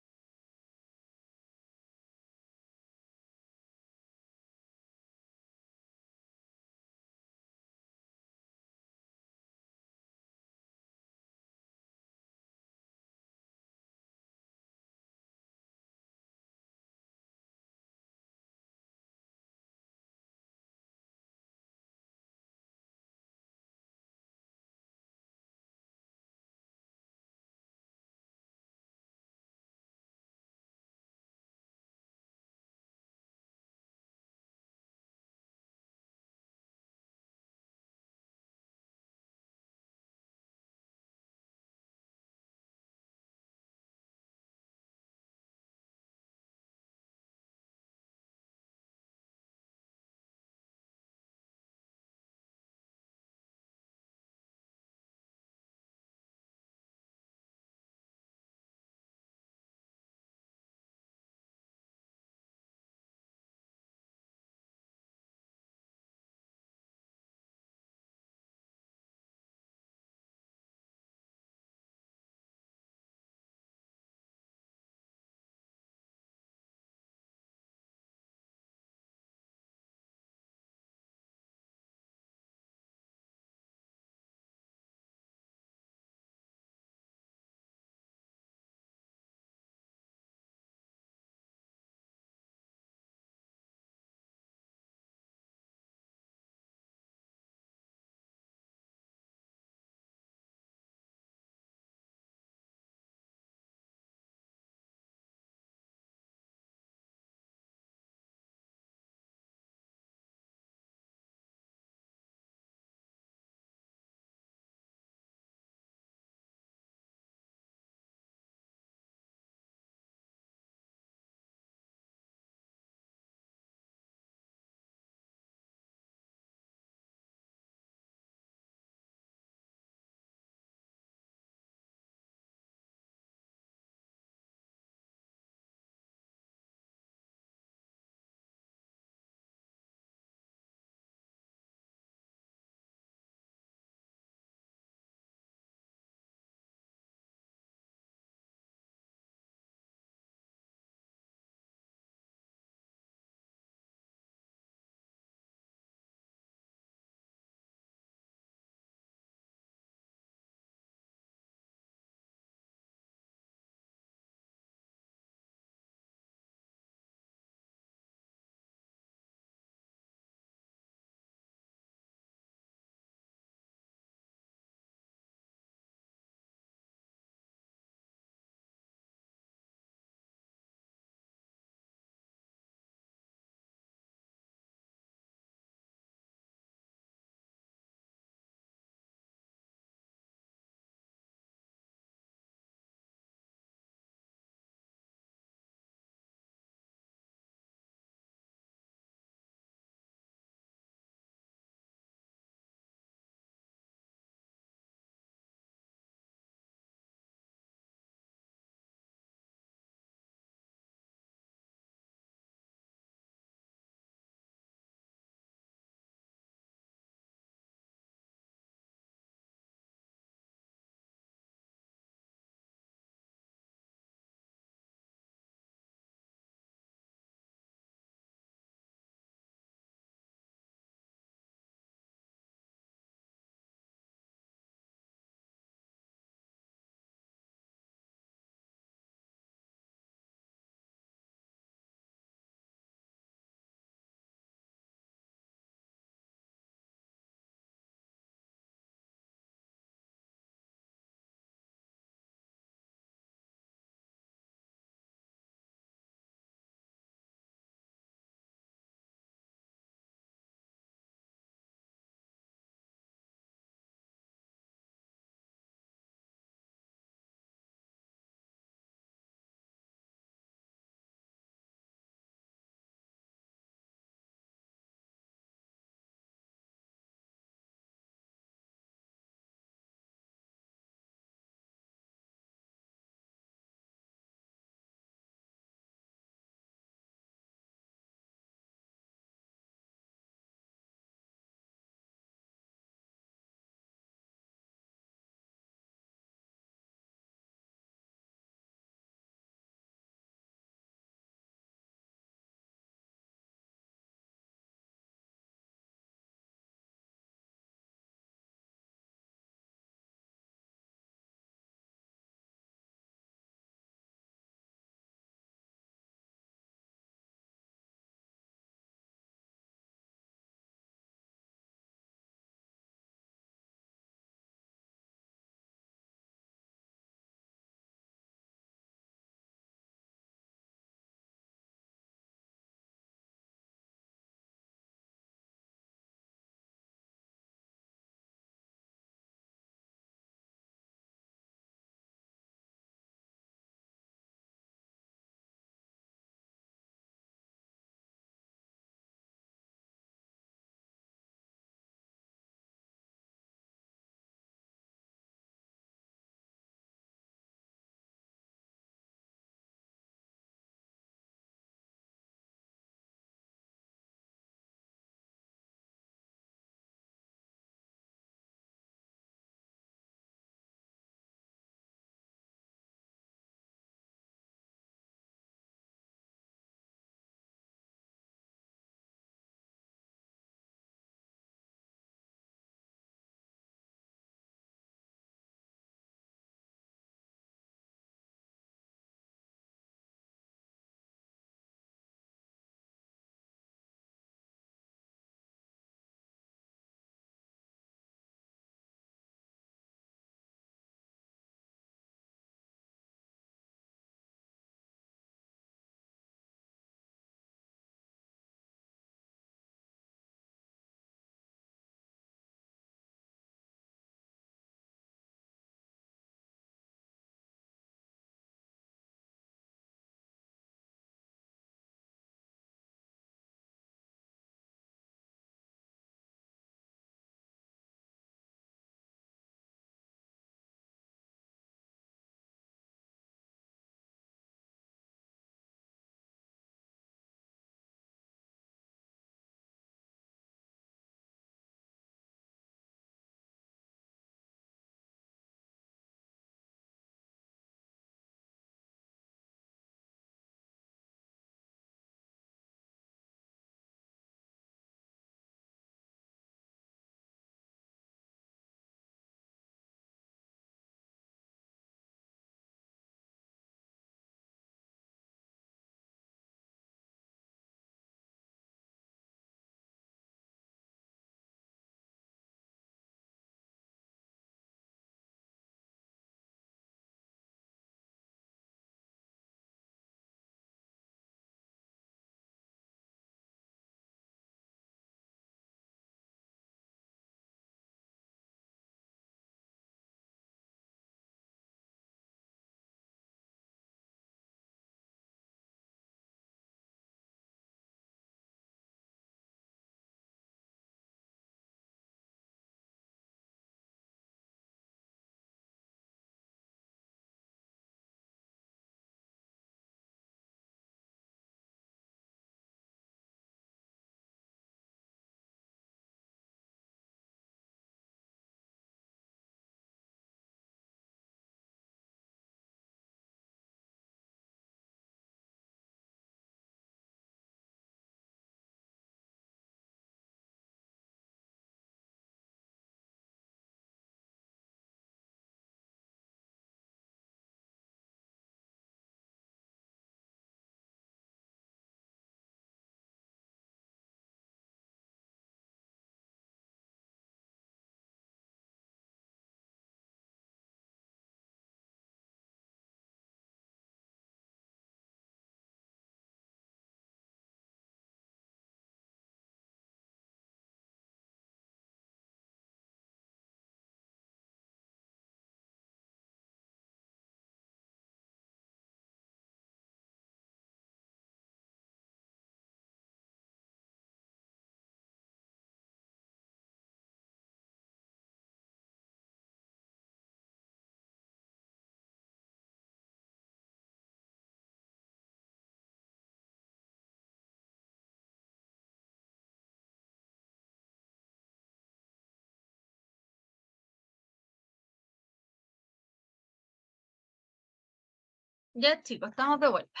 Ya, chicos, estamos de vuelta.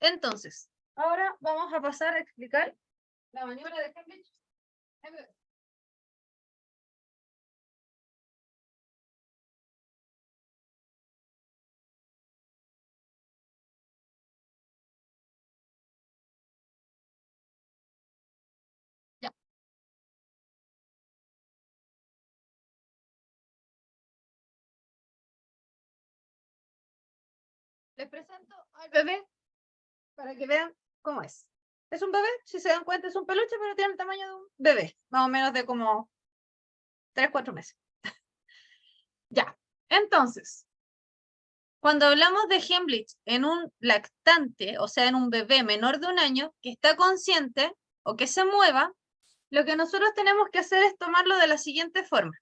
Entonces, ahora vamos a pasar a explicar la maniobra de Cambridge en bebé. Ya. Les presento al bebé para que vean cómo es. Es un bebé, si se dan cuenta, es un peluche, pero tiene el tamaño de un bebé, más o menos de como 3, 4 meses. Ya, entonces, cuando hablamos de Hemlich en un lactante, o sea, en un bebé menor de 1 año, que está consciente o que se mueva, lo que nosotros tenemos que hacer es tomarlo de la siguiente forma.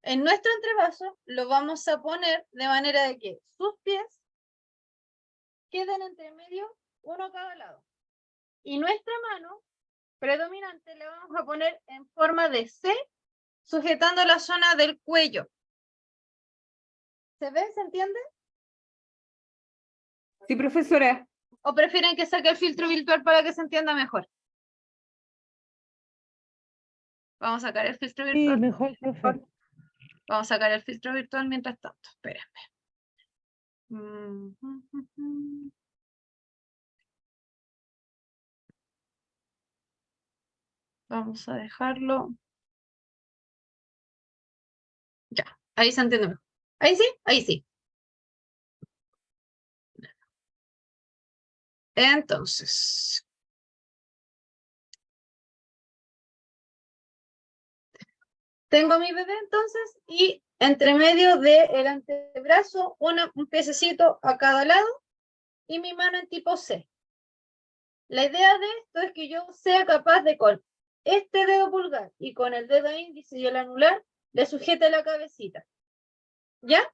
En nuestro entrevaso lo vamos a poner de manera de que sus pies queden entre medio, uno a cada lado. Y nuestra mano predominante la vamos a poner en forma de C, sujetando la zona del cuello. ¿Se ve? ¿Se entiende? Sí, profesora. ¿O prefieren que saque el filtro virtual para que se entienda mejor? Vamos a sacar el filtro Sí, virtual. mejor, profe. Vamos a sacar el filtro virtual mientras tanto. Espérenme. Vamos a dejarlo. Ya, ahí se entiende mejor. Ahí sí, ahí sí. Entonces, tengo a mi bebé entonces y entre medio del antebrazo un piececito a cada lado y mi mano en tipo C. La idea de esto es que yo sea capaz de con este dedo pulgar y con el dedo índice y el anular le sujete la cabecita. ¿Ya?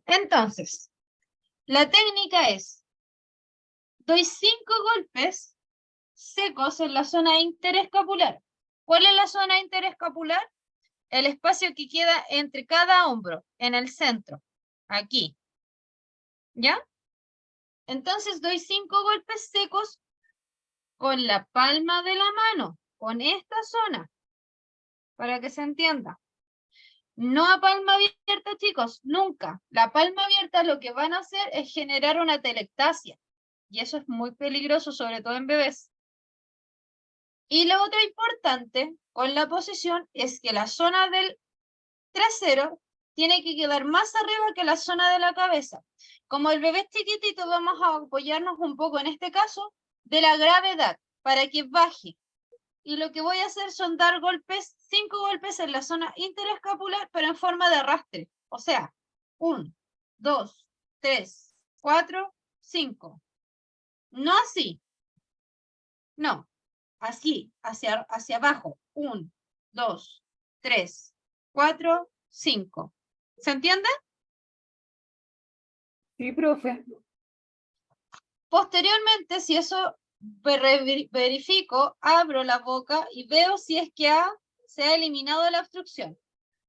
Entonces, la técnica es, doy 5 golpes secos en la zona interescapular. ¿Cuál es la zona interescapular? El espacio que queda entre cada hombro, en el centro, aquí. ¿Ya? Entonces doy 5 golpes secos con la palma de la mano, con esta zona, para que se entienda. No a palma abierta, chicos, nunca. La palma abierta lo que van a hacer es generar una telectasia. Y eso es muy peligroso, sobre todo en bebés. Y lo otro importante con la posición es que la zona del trasero tiene que quedar más arriba que la zona de la cabeza. Como el bebé es chiquitito, vamos a apoyarnos un poco en este caso de la gravedad para que baje. Y lo que voy a hacer son dar golpes, 5 golpes en la zona interescapular, pero en forma de arrastre. O sea, 1, 2, 3, 4, 5. No así. No. Así, hacia abajo. 1, 2, 3, 4, 5. ¿Se entiende? Sí, profe. Posteriormente, si eso verifico, abro la boca y veo si es que se ha eliminado la obstrucción.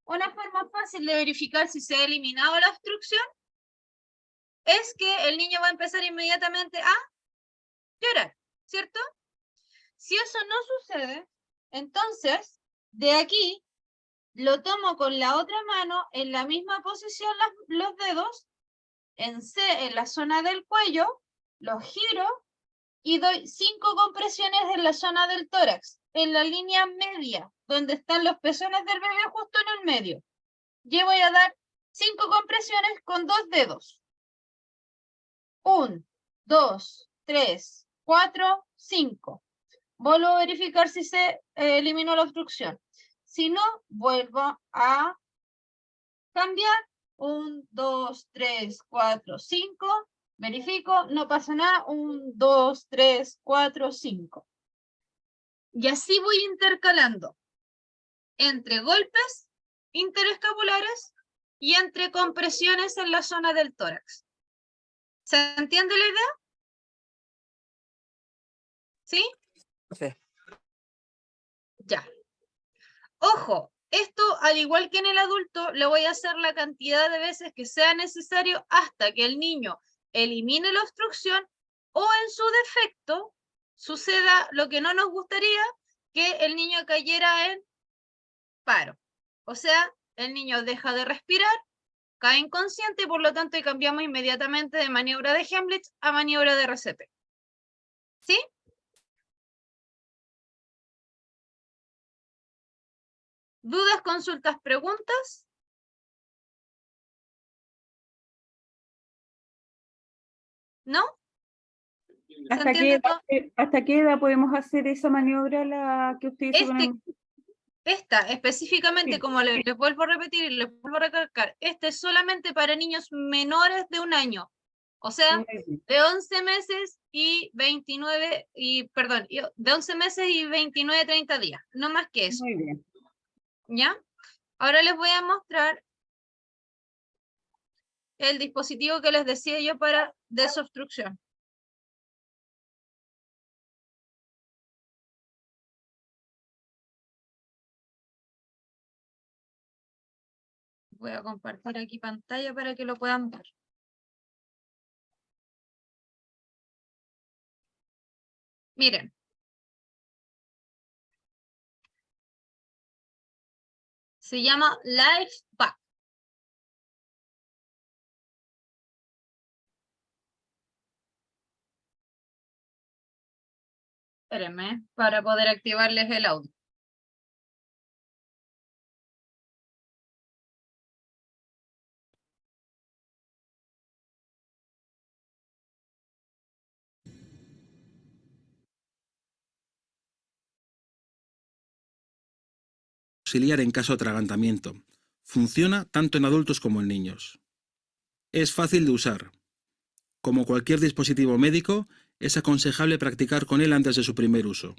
Una forma fácil de verificar si se ha eliminado la obstrucción es que el niño va a empezar inmediatamente a llorar, ¿cierto? Si eso no sucede, entonces, de aquí, lo tomo con la otra mano en la misma posición, los dedos, en C, en la zona del cuello, los giro y doy 5 compresiones en la zona del tórax, en la línea media, donde están los pezones del bebé justo en el medio. Yo voy a dar 5 compresiones con 2 dedos. 1, 2, 3, 4, 5. Vuelvo a verificar si se eliminó la obstrucción. Si no, vuelvo a cambiar. 1, 2, 3, 4, 5. Verifico, no pasa nada. 1, 2, 3, 4, 5. Y así voy intercalando entre golpes interescapulares y entre compresiones en la zona del tórax. ¿Se entiende la idea? ¿Sí? Sí. Ya. Ojo, esto al igual que en el adulto, le voy a hacer la cantidad de veces que sea necesario hasta que el niño elimine la obstrucción o en su defecto suceda lo que no nos gustaría, que el niño cayera en paro. O sea, el niño deja de respirar, cae inconsciente y por lo tanto cambiamos inmediatamente de maniobra de Heimlich a maniobra de RCP. ¿Sí? ¿Dudas, consultas, preguntas? ¿No? ¿Hasta qué edad podemos hacer esa maniobra la que ustedes Esta específicamente, Sí. como les vuelvo a repetir y les vuelvo a recalcar, es solamente para niños menores de 1 año. O sea, de 11 meses y 29, de 11 meses y 29, 30 días. No más que eso. Muy bien. ¿Ya? Ahora les voy a mostrar el dispositivo que les decía yo para desobstrucción. Voy a compartir aquí pantalla para que lo puedan ver. Miren. Se llama LifeVac. Espérenme, para poder activarles el audio. Auxiliar en caso de atragantamiento. Funciona tanto en adultos como en niños. Es fácil de usar. Como cualquier dispositivo médico, es aconsejable practicar con él antes de su primer uso.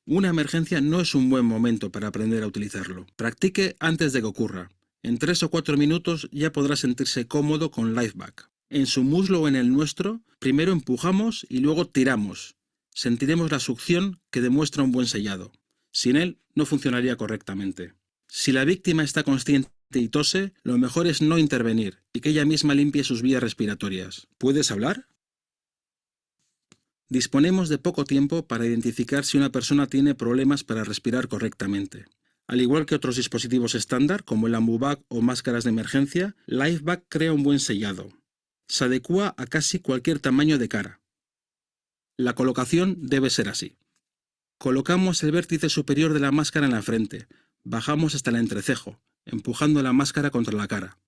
Una emergencia no es un buen momento para aprender a utilizarlo. Practique antes de que ocurra. En 3 o 4 minutos ya podrá sentirse cómodo con LifeVac. En su muslo o en el nuestro, primero empujamos y luego tiramos. Sentiremos la succión que demuestra un buen sellado. Sin él, no funcionaría correctamente. Si la víctima está consciente y tose, lo mejor es no intervenir y que ella misma limpie sus vías respiratorias. ¿Puedes hablar? Disponemos de poco tiempo para identificar si una persona tiene problemas para respirar correctamente. Al igual que otros dispositivos estándar, como el AmbuVac o máscaras de emergencia, LifeVac crea un buen sellado. Se adecúa a casi cualquier tamaño de cara. La colocación debe ser así. Colocamos el vértice superior de la máscara en la frente, bajamos hasta el entrecejo, empujando la máscara contra la cara.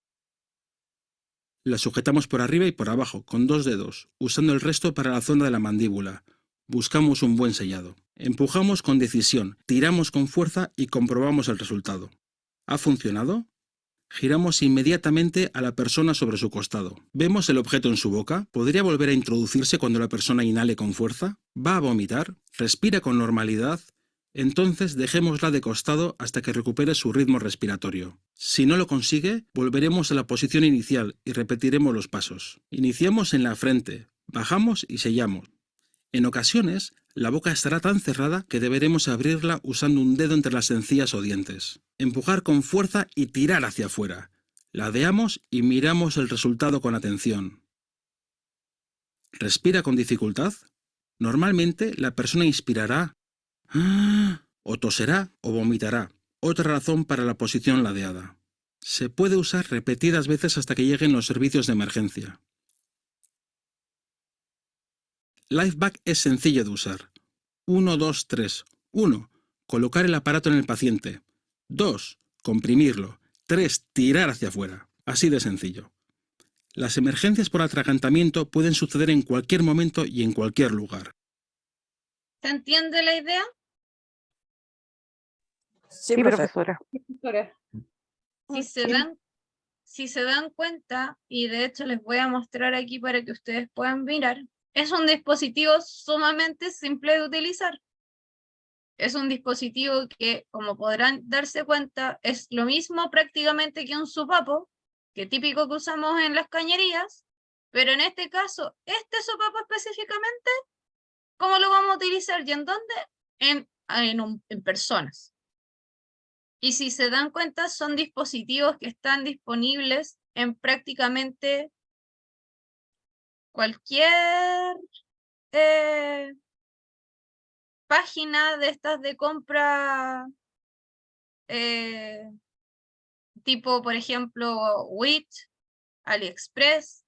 La sujetamos por arriba y por abajo, con 2 dedos, usando el resto para la zona de la mandíbula. Buscamos un buen sellado. Empujamos con decisión, tiramos con fuerza y comprobamos el resultado. ¿Ha funcionado? Giramos inmediatamente a la persona sobre su costado. ¿Vemos el objeto en su boca? ¿Podría volver a introducirse cuando la persona inhale con fuerza? ¿Va a vomitar? ¿Respira con normalidad? Entonces dejémosla de costado hasta que recupere su ritmo respiratorio. Si no lo consigue, volveremos a la posición inicial y repetiremos los pasos. Iniciamos en la frente, bajamos y sellamos. En ocasiones, la boca estará tan cerrada que deberemos abrirla usando un dedo entre las encías o dientes. Empujar con fuerza y tirar hacia afuera. Ladeamos y miramos el resultado con atención. ¿Respira con dificultad? Normalmente la persona inspirará, o toserá o vomitará. Otra razón para la posición ladeada. Se puede usar repetidas veces hasta que lleguen los servicios de emergencia. LifeVac es sencillo de usar. 1, 2, 3. 1. Colocar el aparato en el paciente. 2. Comprimirlo. 3. Tirar hacia afuera. Así de sencillo. Las emergencias por atragantamiento pueden suceder en cualquier momento y en cualquier lugar. ¿Se entiende la idea? Sí, profesora. Si se dan cuenta, y de hecho les voy a mostrar aquí para que ustedes puedan mirar, es un dispositivo sumamente simple de utilizar. Es un dispositivo que, como podrán darse cuenta, es lo mismo prácticamente que un sopapo, que típico que usamos en las cañerías, pero en este caso, este sopapo específicamente, ¿cómo lo vamos a utilizar y en dónde? En personas. Y si se dan cuenta, son dispositivos que están disponibles en prácticamente cualquier página de estas de compra, tipo, por ejemplo, Wish, AliExpress,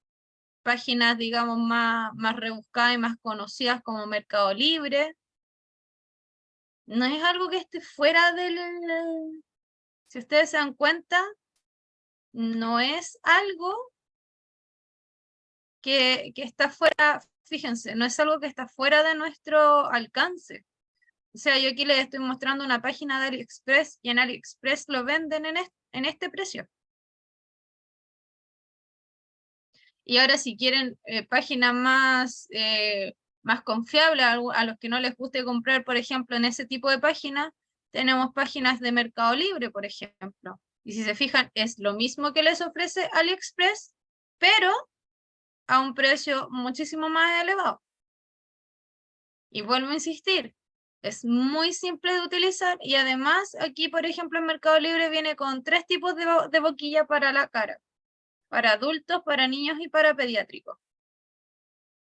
páginas, digamos, más rebuscadas y más conocidas como Mercado Libre. No es algo que esté fuera del... Si ustedes se dan cuenta, no es algo que está fuera, fíjense, no es algo que está fuera de nuestro alcance. O sea, yo aquí les estoy mostrando una página de AliExpress y en AliExpress lo venden en este precio. Y ahora si quieren páginas más confiables, a los que no les guste comprar, por ejemplo, en ese tipo de páginas, tenemos páginas de Mercado Libre, por ejemplo. Y si se fijan, es lo mismo que les ofrece AliExpress, pero a un precio muchísimo más elevado. Y vuelvo a insistir, es muy simple de utilizar y además aquí, por ejemplo, en Mercado Libre viene con 3 tipos de boquilla para la cara. Para adultos, para niños y para pediátricos.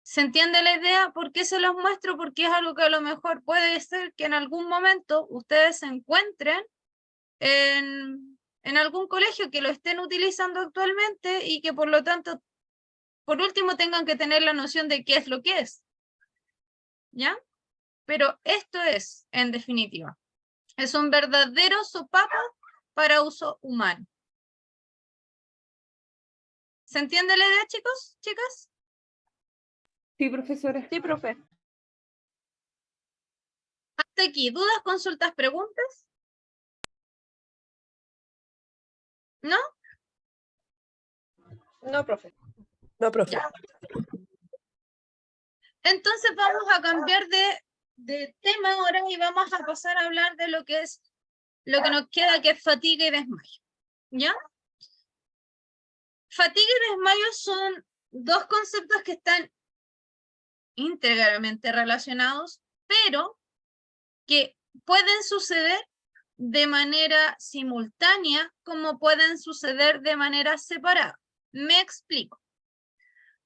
¿Se entiende la idea? ¿Por qué se los muestro? Porque es algo que a lo mejor puede ser que en algún momento ustedes se encuentren en algún colegio que lo estén utilizando actualmente y que por lo tanto, por último, tengan que tener la noción de qué es lo que es. ¿Ya? Pero esto es, en definitiva, es un verdadero sopapo para uso humano. ¿Se entiende la idea, chicos? ¿Chicas? Sí, profesora. Sí, profe. Hasta aquí, ¿dudas, consultas, preguntas? ¿No? No, profe. No, profe. Ya. Entonces vamos a cambiar de tema ahora y vamos a pasar a hablar de lo que es lo que nos queda, que es fatiga y desmayo. ¿Ya? Fatiga y desmayo son dos conceptos que están íntegramente relacionados, pero que pueden suceder de manera simultánea como pueden suceder de manera separada. Me explico.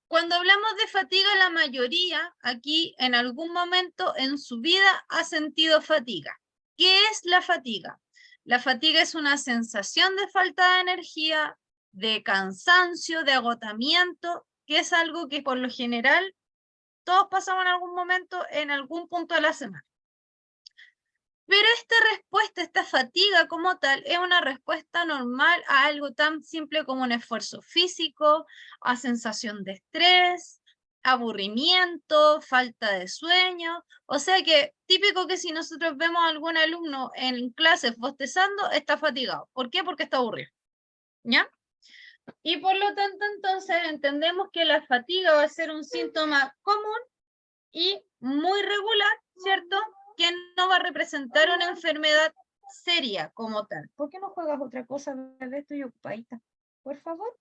Cuando hablamos de fatiga, la mayoría aquí en algún momento en su vida ha sentido fatiga. ¿Qué es la fatiga? La fatiga es una sensación de falta de energía, de cansancio, de agotamiento, que es algo que por lo general todos pasamos en algún momento, en algún punto de la semana. Pero esta respuesta, esta fatiga como tal, es una respuesta normal a algo tan simple como un esfuerzo físico, a sensación de estrés, aburrimiento, falta de sueño. O sea que típico que si nosotros vemos a algún alumno en clases bostezando, está fatigado. ¿Por qué? Porque está aburrido. ¿Ya? Y por lo tanto, entonces entendemos que la fatiga va a ser un síntoma común y muy regular, ¿cierto? Que no va a representar una enfermedad seria como tal. ¿Por qué no juegas otra cosa, bebé? Estoy ocupadita. Por favor.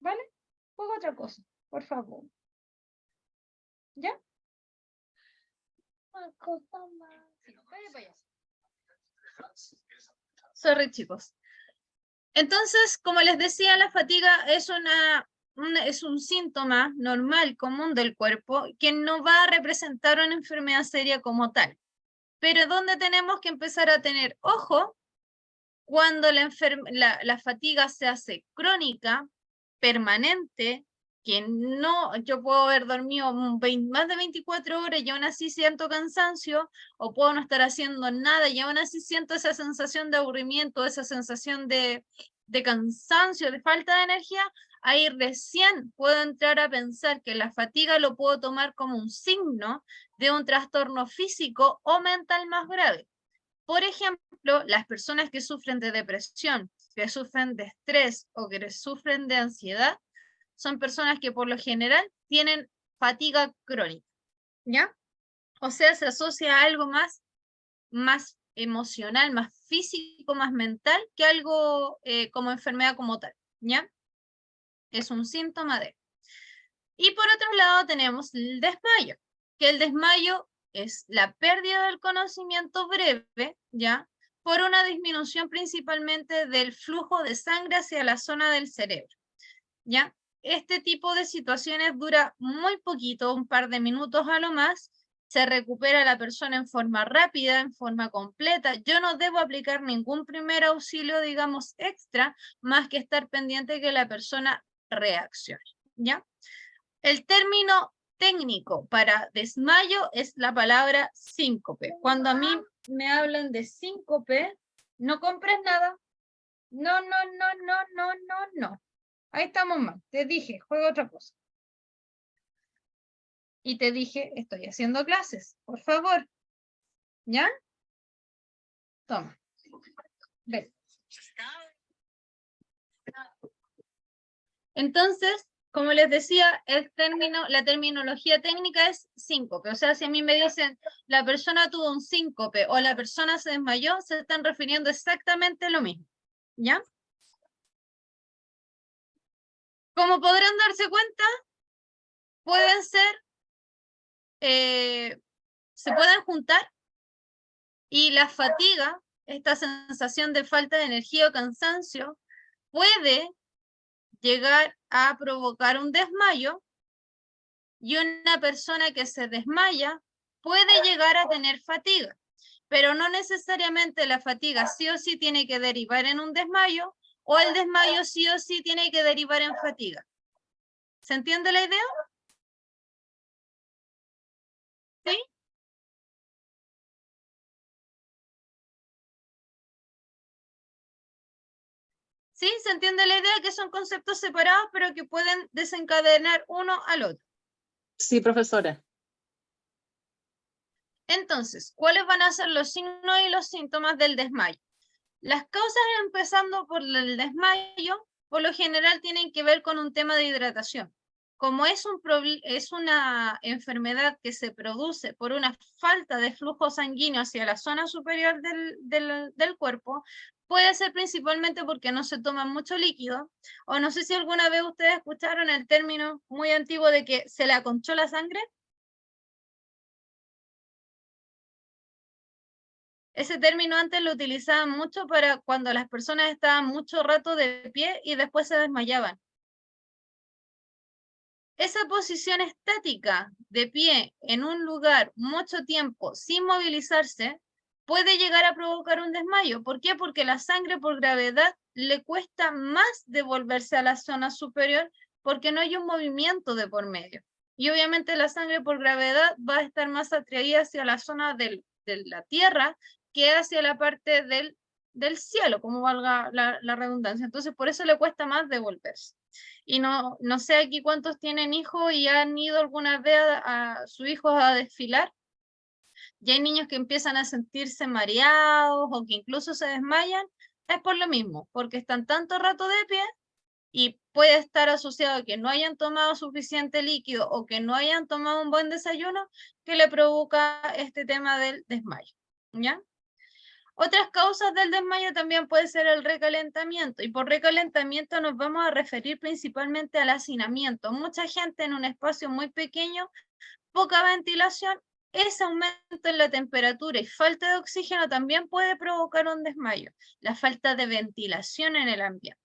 ¿Vale? Juega otra cosa, por favor. ¿Ya? Una cosa más. Sí, vaya para allá. Sorry, chicos. Entonces, como les decía, la fatiga es es un síntoma normal, común del cuerpo, que no va a representar una enfermedad seria como tal. Pero donde tenemos que empezar a tener ojo, cuando la fatiga se hace crónica, permanente, que no, yo puedo haber dormido más de 24 horas y aún así siento cansancio, o puedo no estar haciendo nada y aún así siento esa sensación de aburrimiento, esa sensación de cansancio, de falta de energía, ahí recién puedo entrar a pensar que la fatiga lo puedo tomar como un signo de un trastorno físico o mental más grave. Por ejemplo, las personas que sufren de depresión, que sufren de estrés o que sufren de ansiedad, son personas que por lo general tienen fatiga crónica, ¿ya? O sea, se asocia a algo más emocional, más físico, más mental, que algo como enfermedad como tal, ¿ya? Es un síntoma de. Y por otro lado tenemos el desmayo, que el desmayo es la pérdida del conocimiento breve, ¿ya? Por una disminución principalmente del flujo de sangre hacia la zona del cerebro, ¿ya? Este tipo de situaciones dura muy poquito, un par de minutos a lo más, se recupera la persona en forma rápida, en forma completa. Yo no debo aplicar ningún primer auxilio, digamos, extra, más que estar pendiente que la persona reaccione, ¿ya? El término técnico para desmayo es la palabra síncope. Cuando a mí me hablan de síncope, no compres nada. No, no, no, no, no, no, no. Ahí estamos mal. Te dije, juega otra cosa. Y te dije, estoy haciendo clases, por favor. ¿Ya? Toma. Ve. Entonces, como les decía, la terminología técnica es síncope. O sea, si a mí me dicen la persona tuvo un síncope o la persona se desmayó, se están refiriendo exactamente a lo mismo. ¿Ya? Como podrán darse cuenta, pueden ser, se pueden juntar y la fatiga, esta sensación de falta de energía o cansancio, puede llegar a provocar un desmayo, y una persona que se desmaya puede llegar a tener fatiga, pero no necesariamente la fatiga sí o sí tiene que derivar en un desmayo, o el desmayo sí o sí tiene que derivar en fatiga. ¿Se entiende la idea? ¿Sí? ¿Sí? ¿Se entiende la idea? Que son conceptos separados, pero que pueden desencadenar uno al otro. Sí, profesora. Entonces, ¿cuáles van a ser los signos y los síntomas del desmayo? Las causas, empezando por el desmayo, por lo general tienen que ver con un tema de hidratación. Como es una enfermedad que se produce por una falta de flujo sanguíneo hacia la zona superior del cuerpo, puede ser principalmente porque no se toma mucho líquido, o no sé si alguna vez ustedes escucharon el término muy antiguo de que se le aconchó la sangre. Ese término antes lo utilizaban mucho para cuando las personas estaban mucho rato de pie y después se desmayaban. Esa posición estática de pie en un lugar mucho tiempo sin movilizarse puede llegar a provocar un desmayo. ¿Por qué? Porque la sangre por gravedad le cuesta más devolverse a la zona superior porque no hay un movimiento de por medio. Y obviamente la sangre por gravedad va a estar más atraída hacia la zona de la tierra que hacia la parte del cielo, como valga la redundancia. Entonces, por eso le cuesta más devolverse. Y no sé aquí cuántos tienen hijos y han ido alguna vez a sus hijos a desfilar. Y hay niños que empiezan a sentirse mareados o que incluso se desmayan. Es por lo mismo, porque están tanto rato de pie y puede estar asociado a que no hayan tomado suficiente líquido o que no hayan tomado un buen desayuno que le provoca este tema del desmayo. ¿Ya? Otras causas del desmayo también puede ser el recalentamiento, y por recalentamiento nos vamos a referir principalmente al hacinamiento. Mucha gente en un espacio muy pequeño, poca ventilación, ese aumento en la temperatura y falta de oxígeno también puede provocar un desmayo, la falta de ventilación en el ambiente.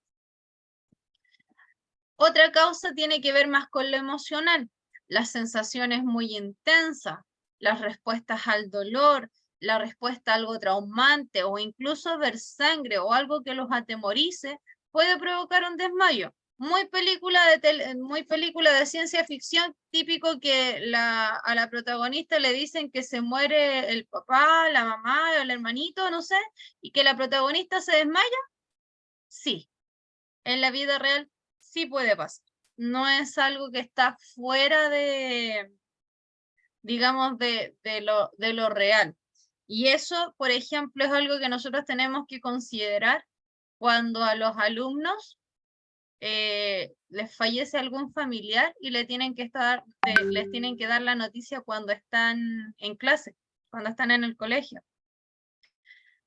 Otra causa tiene que ver más con lo emocional, las sensaciones muy intensas, las respuestas al dolor, la respuesta a algo traumante o incluso ver sangre o algo que los atemorice puede provocar un desmayo. Muy película de ciencia ficción, típico que a la protagonista le dicen que se muere el papá, la mamá o el hermanito, no sé, y que la protagonista se desmaya. Sí, en la vida real sí puede pasar. No es algo que está fuera de, digamos, de lo real. Y eso, por ejemplo, es algo que nosotros tenemos que considerar cuando a los alumnos les fallece algún familiar y les tienen que dar la noticia cuando están en clase, cuando están en el colegio.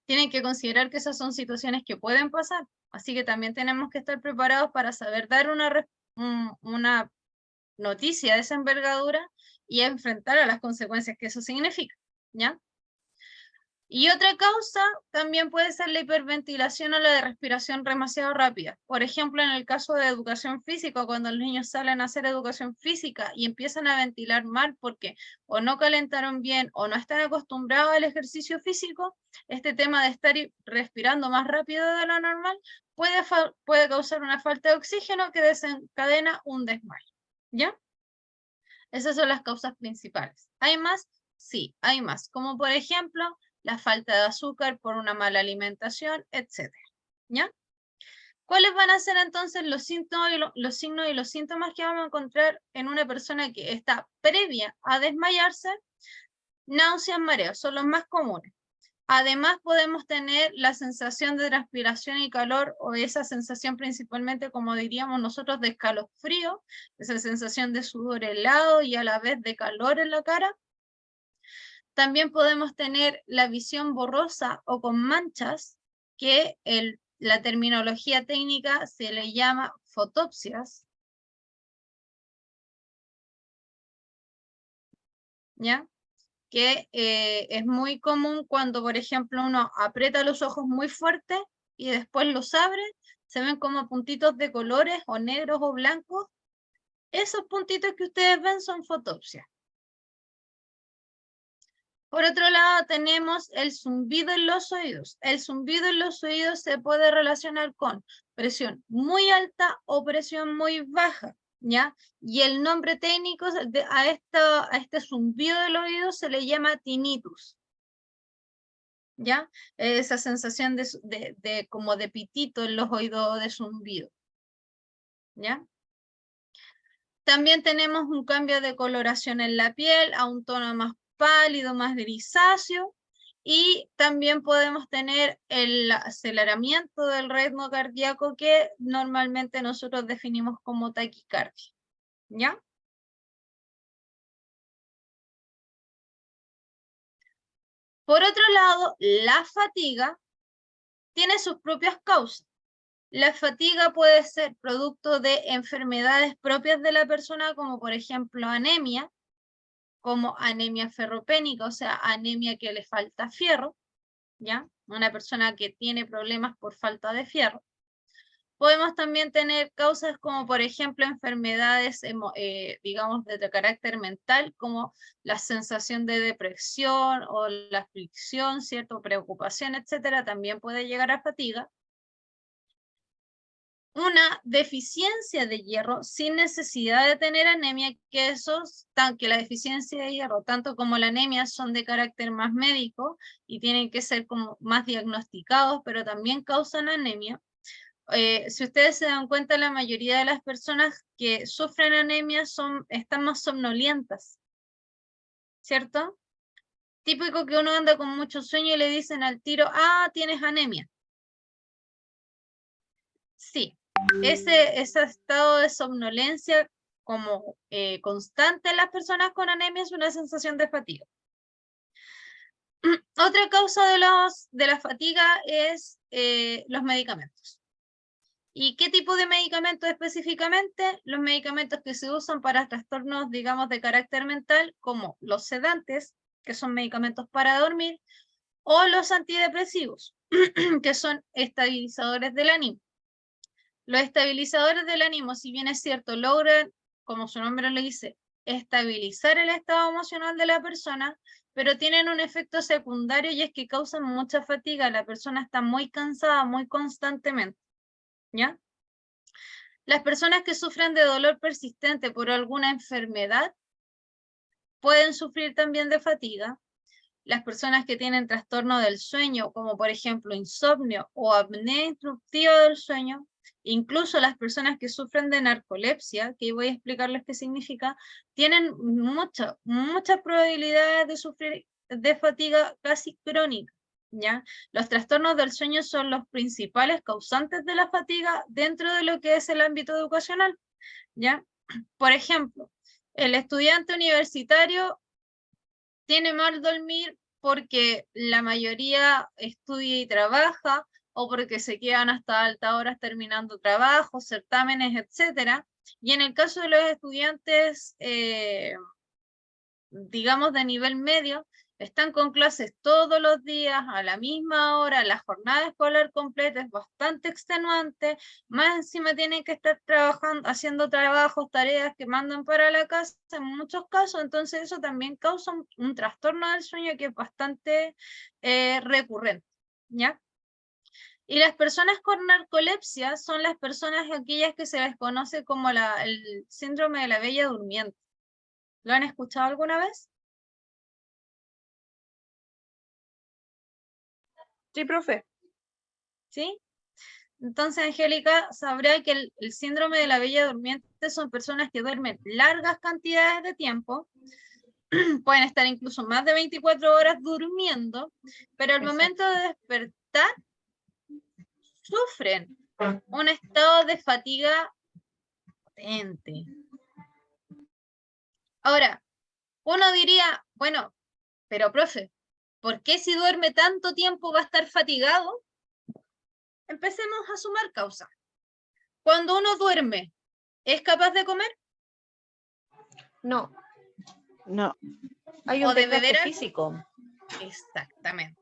Tienen que considerar que esas son situaciones que pueden pasar, así que también tenemos que estar preparados para saber dar una noticia de esa envergadura y enfrentar a las consecuencias que eso significa, ¿ya? Y otra causa también puede ser la hiperventilación o la de respiración demasiado rápida. Por ejemplo, en el caso de educación física, cuando los niños salen a hacer educación física y empiezan a ventilar mal porque o no calentaron bien o no están acostumbrados al ejercicio físico, este tema de estar respirando más rápido de lo normal puede causar una falta de oxígeno que desencadena un desmayo, ¿ya? Esas son las causas principales. ¿Hay más? Sí, hay más. Como por ejemplo, la falta de azúcar por una mala alimentación, etc. ¿Ya? ¿Cuáles van a ser entonces los signos y los síntomas que vamos a encontrar en una persona que está previa a desmayarse? Náuseas, mareos, son los más comunes. Además podemos tener la sensación de transpiración y calor, o esa sensación principalmente, como diríamos nosotros, de escalofrío, esa sensación de sudor helado y a la vez de calor en la cara. También podemos tener la visión borrosa o con manchas, que la terminología técnica se le llama fotopsias. ¿Ya? Que es muy común cuando, por ejemplo, uno aprieta los ojos muy fuerte y después los abre, se ven como puntitos de colores, o negros o blancos. Esos puntitos que ustedes ven son fotopsias. Por otro lado, tenemos el zumbido en los oídos. El zumbido en los oídos se puede relacionar con presión muy alta o presión muy baja, ¿ya? Y el nombre técnico a este zumbido del oído se le llama tinnitus, ¿ya? Esa sensación como de pitito en los oídos, de zumbido, ¿ya? También tenemos un cambio de coloración en la piel a un tono más pálido, más grisáceo, y también podemos tener el aceleramiento del ritmo cardíaco, que normalmente nosotros definimos como taquicardia, ¿ya? Por otro lado, la fatiga tiene sus propias causas. La fatiga puede ser producto de enfermedades propias de la persona, como por ejemplo anemia, como anemia ferropénica, o sea, anemia que le falta fierro, ¿ya? Una persona que tiene problemas por falta de fierro. Podemos también tener causas como, por ejemplo, enfermedades, digamos, de carácter mental, como la sensación de depresión o la aflicción, ¿cierto? Preocupación, etcétera, también puede llegar a fatiga. Una deficiencia de hierro sin necesidad de tener anemia, que la deficiencia de hierro, tanto como la anemia, son de carácter más médico y tienen que ser como más diagnosticados, pero también causan anemia. Si ustedes se dan cuenta, la mayoría de las personas que sufren anemia están más somnolientas, ¿cierto? Típico que uno anda con mucho sueño y le dicen al tiro, ah, tienes anemia. Sí. Ese estado de somnolencia como constante en las personas con anemia es una sensación de fatiga. Otra causa de la fatiga es los medicamentos. ¿Y qué tipo de medicamentos específicamente? Los medicamentos que se usan para trastornos, digamos, de carácter mental, como los sedantes, que son medicamentos para dormir, o los antidepresivos, que son estabilizadores del ánimo. Los estabilizadores del ánimo, si bien es cierto, logran, como su nombre lo dice, estabilizar el estado emocional de la persona, pero tienen un efecto secundario, y es que causan mucha fatiga. La persona está muy cansada muy constantemente, ¿ya? Las personas que sufren de dolor persistente por alguna enfermedad pueden sufrir también de fatiga. Las personas que tienen trastorno del sueño, como por ejemplo insomnio o apnea obstructiva del sueño, incluso las personas que sufren de narcolepsia, que voy a explicarles qué significa, tienen muchas probabilidades de sufrir de fatiga casi crónica, ¿ya? Los trastornos del sueño son los principales causantes de la fatiga dentro de lo que es el ámbito educacional, ¿ya? Por ejemplo, el estudiante universitario tiene mal dormir porque la mayoría estudia y trabaja, o porque se quedan hasta altas horas terminando trabajos, certámenes, etc. Y en el caso de los estudiantes digamos de nivel medio, están con clases todos los días, a la misma hora, la jornada escolar completa es bastante extenuante, más encima tienen que estar trabajando, haciendo trabajos, tareas que mandan para la casa en muchos casos, entonces eso también causa un trastorno del sueño que es bastante recurrente, ¿ya? Y las personas con narcolepsia son las personas aquellas que se les conoce como el síndrome de la bella durmiente. ¿Lo han escuchado alguna vez? Sí, profe. ¿Sí? Entonces, Angélica, sabrá que el síndrome de la bella durmiente son personas que duermen largas cantidades de tiempo, pueden estar incluso más de 24 horas durmiendo, pero al momento de despertar, sufren un estado de fatiga potente. Ahora, uno diría, bueno, pero profe, ¿por qué si duerme tanto tiempo va a estar fatigado? Empecemos a sumar causas. Cuando uno duerme, ¿es capaz de comer? No, No, hay ¿O un de desgaste beber algo? físico. Exactamente.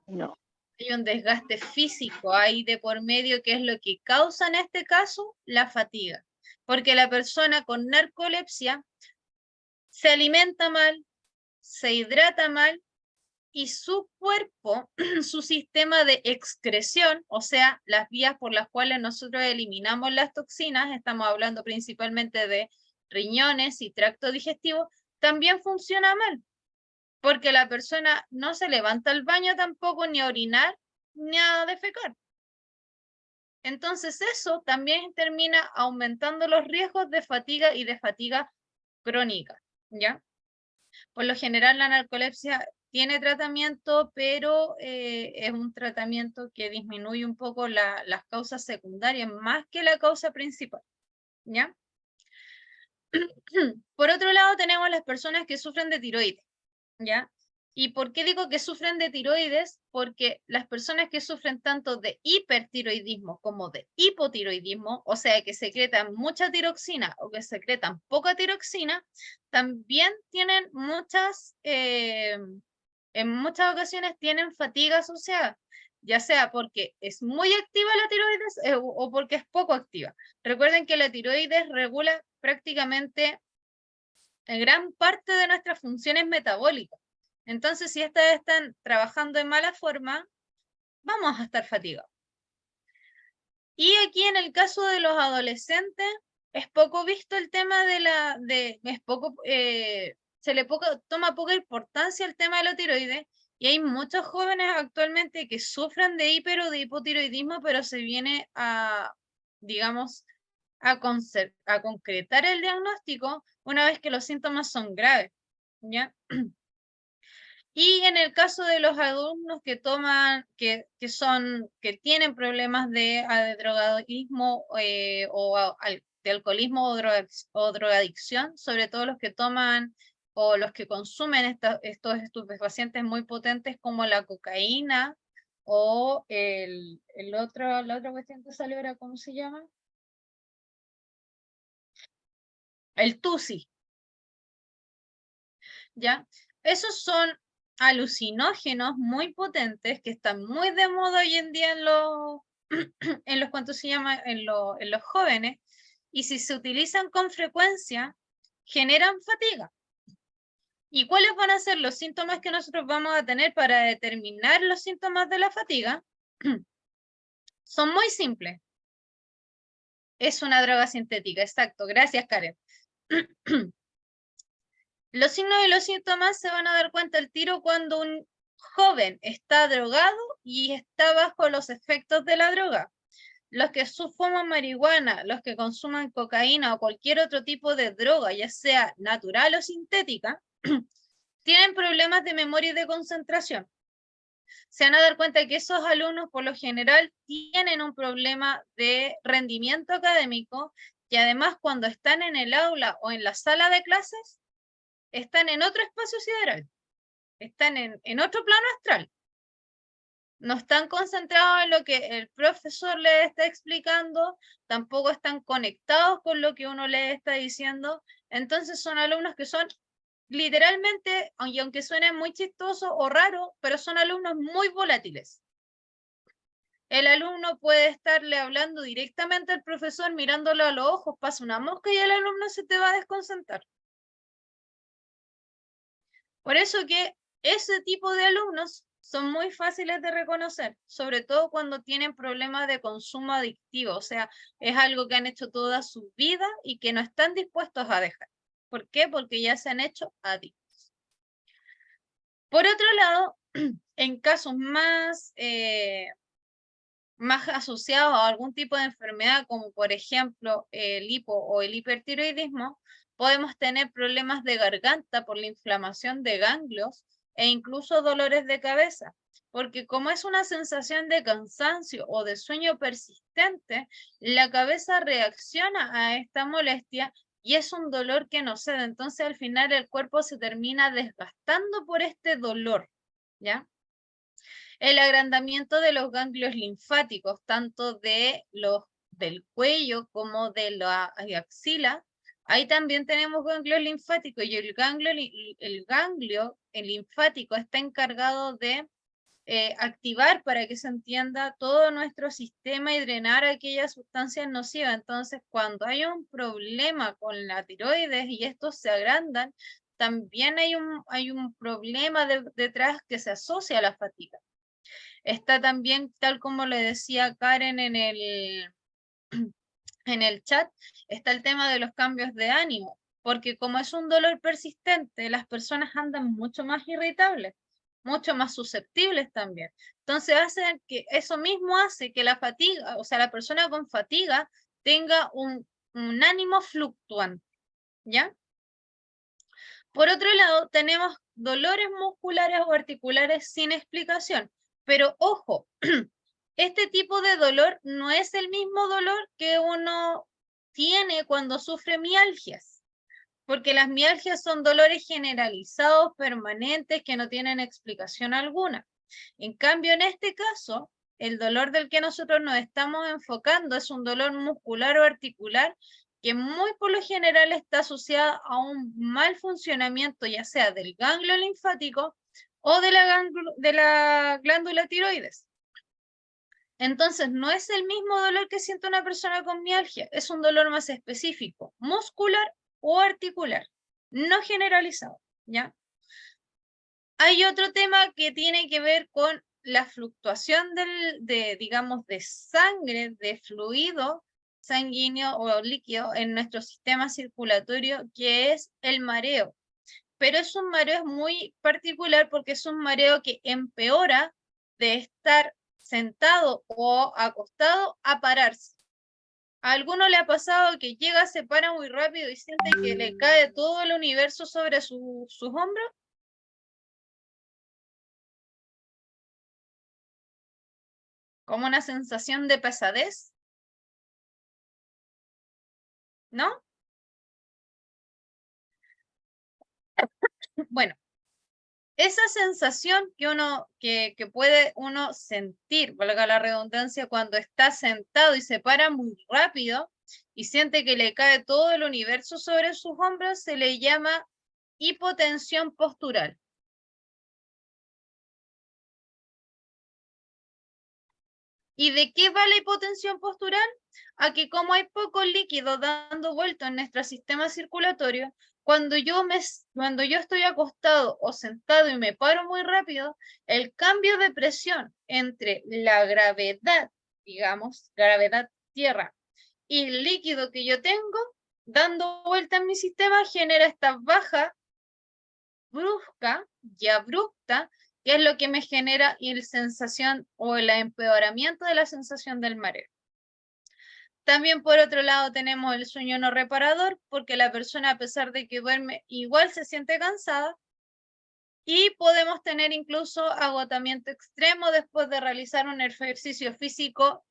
no. Hay un desgaste físico ahí de por medio que es lo que causa en este caso la fatiga. Porque la persona con narcolepsia se alimenta mal, se hidrata mal y su cuerpo, su sistema de excreción, o sea, las vías por las cuales nosotros eliminamos las toxinas, estamos hablando principalmente de riñones y tracto digestivo, también funciona mal, porque la persona no se levanta al baño tampoco, ni a orinar, ni a defecar. Entonces eso también termina aumentando los riesgos de fatiga y de fatiga crónica, ¿ya? Por lo general la narcolepsia tiene tratamiento, pero es un tratamiento que disminuye un poco las causas secundarias más que la causa principal, ¿ya? Por otro lado tenemos las personas que sufren de tiroides, ¿ya? ¿Y por qué digo que sufren de tiroides? Porque las personas que sufren tanto de hipertiroidismo como de hipotiroidismo, o sea, que secretan mucha tiroxina o que secretan poca tiroxina, también tienen en muchas ocasiones tienen fatiga asociada, ya sea porque es muy activa la tiroides o porque es poco activa. Recuerden que la tiroides regula prácticamente gran parte de nuestras funciones metabólicas. Entonces, si estas están trabajando en mala forma, vamos a estar fatigados. Y aquí en el caso de los adolescentes, es poco visto el tema toma poca importancia el tema de la tiroides, y hay muchos jóvenes actualmente que sufren de hiper o de hipotiroidismo, pero se viene digamos, a concretar el diagnóstico una vez que los síntomas son graves, ¿ya? Y en el caso de los alumnos que toman, que tienen problemas de drogadictismo de alcoholismo o drogadicción, sobre todo los que toman o los que consumen estos estupefacientes muy potentes como la cocaína o la otra cuestión que salió era, ¿cómo se llama? El tusi, ¿ya? Esos son alucinógenos muy potentes que están muy de moda hoy en día en los ¿cuánto se llama? En los jóvenes, y si se utilizan con frecuencia, generan fatiga. ¿Y cuáles van a ser los síntomas que nosotros vamos a tener para determinar los síntomas de la fatiga? Son muy simples. Es una droga sintética, exacto. Gracias, Karen. Los signos y los síntomas se van a dar cuenta al tiro cuando un joven está drogado y está bajo los efectos de la droga. Los que fuman marihuana, los que consuman cocaína o cualquier otro tipo de droga, ya sea natural o sintética, tienen problemas de memoria y de concentración. Se van a dar cuenta que esos alumnos por lo general tienen un problema de rendimiento académico y además cuando están en el aula o en la sala de clases, están en otro espacio sideral, están en otro plano astral. No están concentrados en lo que el profesor les está explicando, tampoco están conectados con lo que uno les está diciendo, entonces son alumnos que son literalmente, y aunque suene muy chistoso o raro, pero son alumnos muy volátiles. El alumno puede estarle hablando directamente al profesor, mirándolo a los ojos, pasa una mosca y el alumno se te va a desconcentrar. Por eso que ese tipo de alumnos son muy fáciles de reconocer, sobre todo cuando tienen problemas de consumo adictivo, o sea, es algo que han hecho toda su vida y que no están dispuestos a dejar. ¿Por qué? Porque ya se han hecho adictos. Por otro lado, en casos más asociados a algún tipo de enfermedad, como por ejemplo el hipo o el hipertiroidismo, podemos tener problemas de garganta por la inflamación de ganglios e incluso dolores de cabeza, porque como es una sensación de cansancio o de sueño persistente, la cabeza reacciona a esta molestia y es un dolor que no cede. Entonces al final el cuerpo se termina desgastando por este dolor, ¿ya? El agrandamiento de los ganglios linfáticos, tanto del cuello como de la axila. Ahí también tenemos ganglios linfáticos y el ganglio linfático está encargado de activar, para que se entienda, todo nuestro sistema y drenar aquellas sustancias nocivas. Entonces, cuando hay un problema con la tiroides y estos se agrandan, también hay un problema detrás que se asocia a la fatiga. Está también, tal como le decía Karen en el chat, está el tema de los cambios de ánimo, porque como es un dolor persistente, las personas andan mucho más irritables, mucho más susceptibles también. Entonces eso mismo hace que la fatiga, o sea, la persona con fatiga tenga un ánimo fluctuante, ¿ya? Por otro lado, tenemos dolores musculares o articulares sin explicación. Pero ojo, este tipo de dolor no es el mismo dolor que uno tiene cuando sufre mialgias, porque las mialgias son dolores generalizados, permanentes, que no tienen explicación alguna. En cambio, en este caso, el dolor del que nosotros nos estamos enfocando es un dolor muscular o articular que muy por lo general está asociado a un mal funcionamiento, ya sea del ganglio linfático o de la glándula tiroides. Entonces, no es el mismo dolor que siente una persona con mialgia, es un dolor más específico, muscular o articular, no generalizado, ¿ya? Hay otro tema que tiene que ver con la fluctuación digamos, de sangre, de fluido sanguíneo o líquido en nuestro sistema circulatorio, que es el mareo. Pero es un mareo muy particular porque es un mareo que empeora de estar sentado o acostado a pararse. ¿A alguno le ha pasado que llega, se para muy rápido y siente que le cae todo el universo sobre sus hombros? Como una sensación de pesadez, ¿no? Bueno, esa sensación que puede uno sentir, valga la redundancia, cuando está sentado y se para muy rápido y siente que le cae todo el universo sobre sus hombros, se le llama hipotensión postural. ¿Y de qué va la hipotensión postural? A que como hay poco líquido dando vuelta en nuestro sistema circulatorio, cuando yo estoy acostado o sentado y me paro muy rápido, el cambio de presión entre la gravedad, digamos, gravedad tierra, y el líquido que yo tengo dando vuelta en mi sistema genera esta baja brusca y abrupta, que es lo que me genera la sensación o el empeoramiento de la sensación del mareo. También por otro lado tenemos el sueño no reparador, porque la persona, a pesar de que duerme, igual se siente cansada, y podemos tener incluso agotamiento extremo después de realizar un ejercicio físico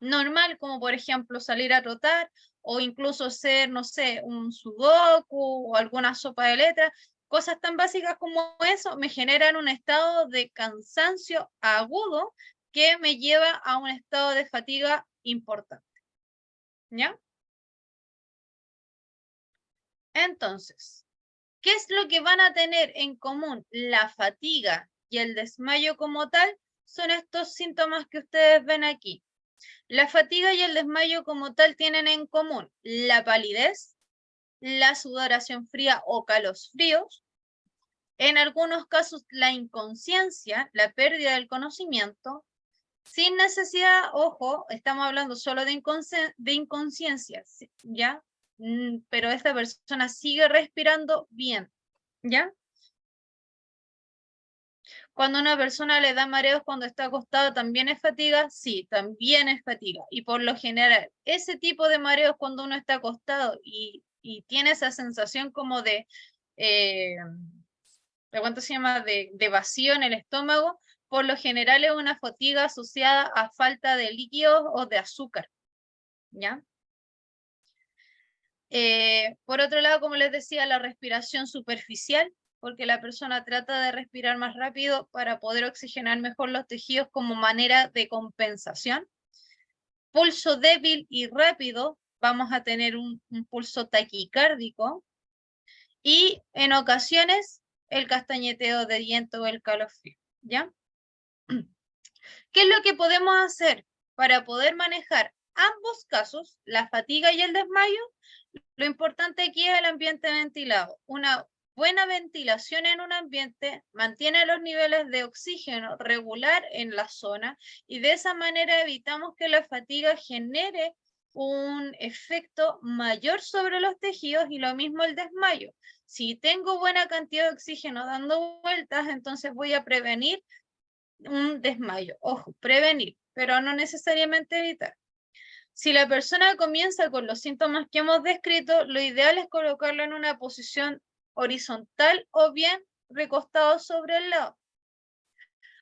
normal, como por ejemplo salir a trotar o incluso hacer, no sé, un sudoku o alguna sopa de letras. Cosas tan básicas como eso me generan un estado de cansancio agudo que me lleva a un estado de fatiga importante. ¿Ya? Entonces, ¿Qué es lo que van a tener en común la fatiga y el desmayo como tal? Son estos síntomas que ustedes ven aquí. La fatiga y el desmayo como tal tienen en común la palidez, la sudoración fría o calosfríos, en algunos casos la inconsciencia, la pérdida del conocimiento, sin necesidad, ojo, estamos hablando solo de inconsciencia, ¿ya? Pero esta persona sigue respirando bien, ¿ya? Cuando a una persona le da mareos cuando está acostado, ¿también es fatiga? Sí, también es fatiga. Y por lo general, ese tipo de mareos cuando uno está acostado y tiene esa sensación como ¿de cuánto se llama? De vacío en el estómago, por lo general es una fatiga asociada a falta de líquidos o de azúcar, ¿ya? Por otro lado, como les decía, la respiración superficial, porque la persona trata de respirar más rápido para poder oxigenar mejor los tejidos como manera de compensación. Pulso débil y rápido, vamos a tener un pulso taquicárdico, y en ocasiones el castañeteo de dientes o el calofrío, ¿ya? ¿Qué es lo que podemos hacer para poder manejar ambos casos, la fatiga y el desmayo? Lo importante aquí es el ambiente ventilado. Una buena ventilación en un ambiente mantiene los niveles de oxígeno regular en la zona y de esa manera evitamos que la fatiga genere un efecto mayor sobre los tejidos y lo mismo el desmayo. Si tengo buena cantidad de oxígeno dando vueltas, entonces voy a prevenir un desmayo. Ojo, prevenir, pero no necesariamente evitar. Si la persona comienza con los síntomas que hemos descrito, lo ideal es colocarlo en una posición horizontal o bien recostado sobre el lado.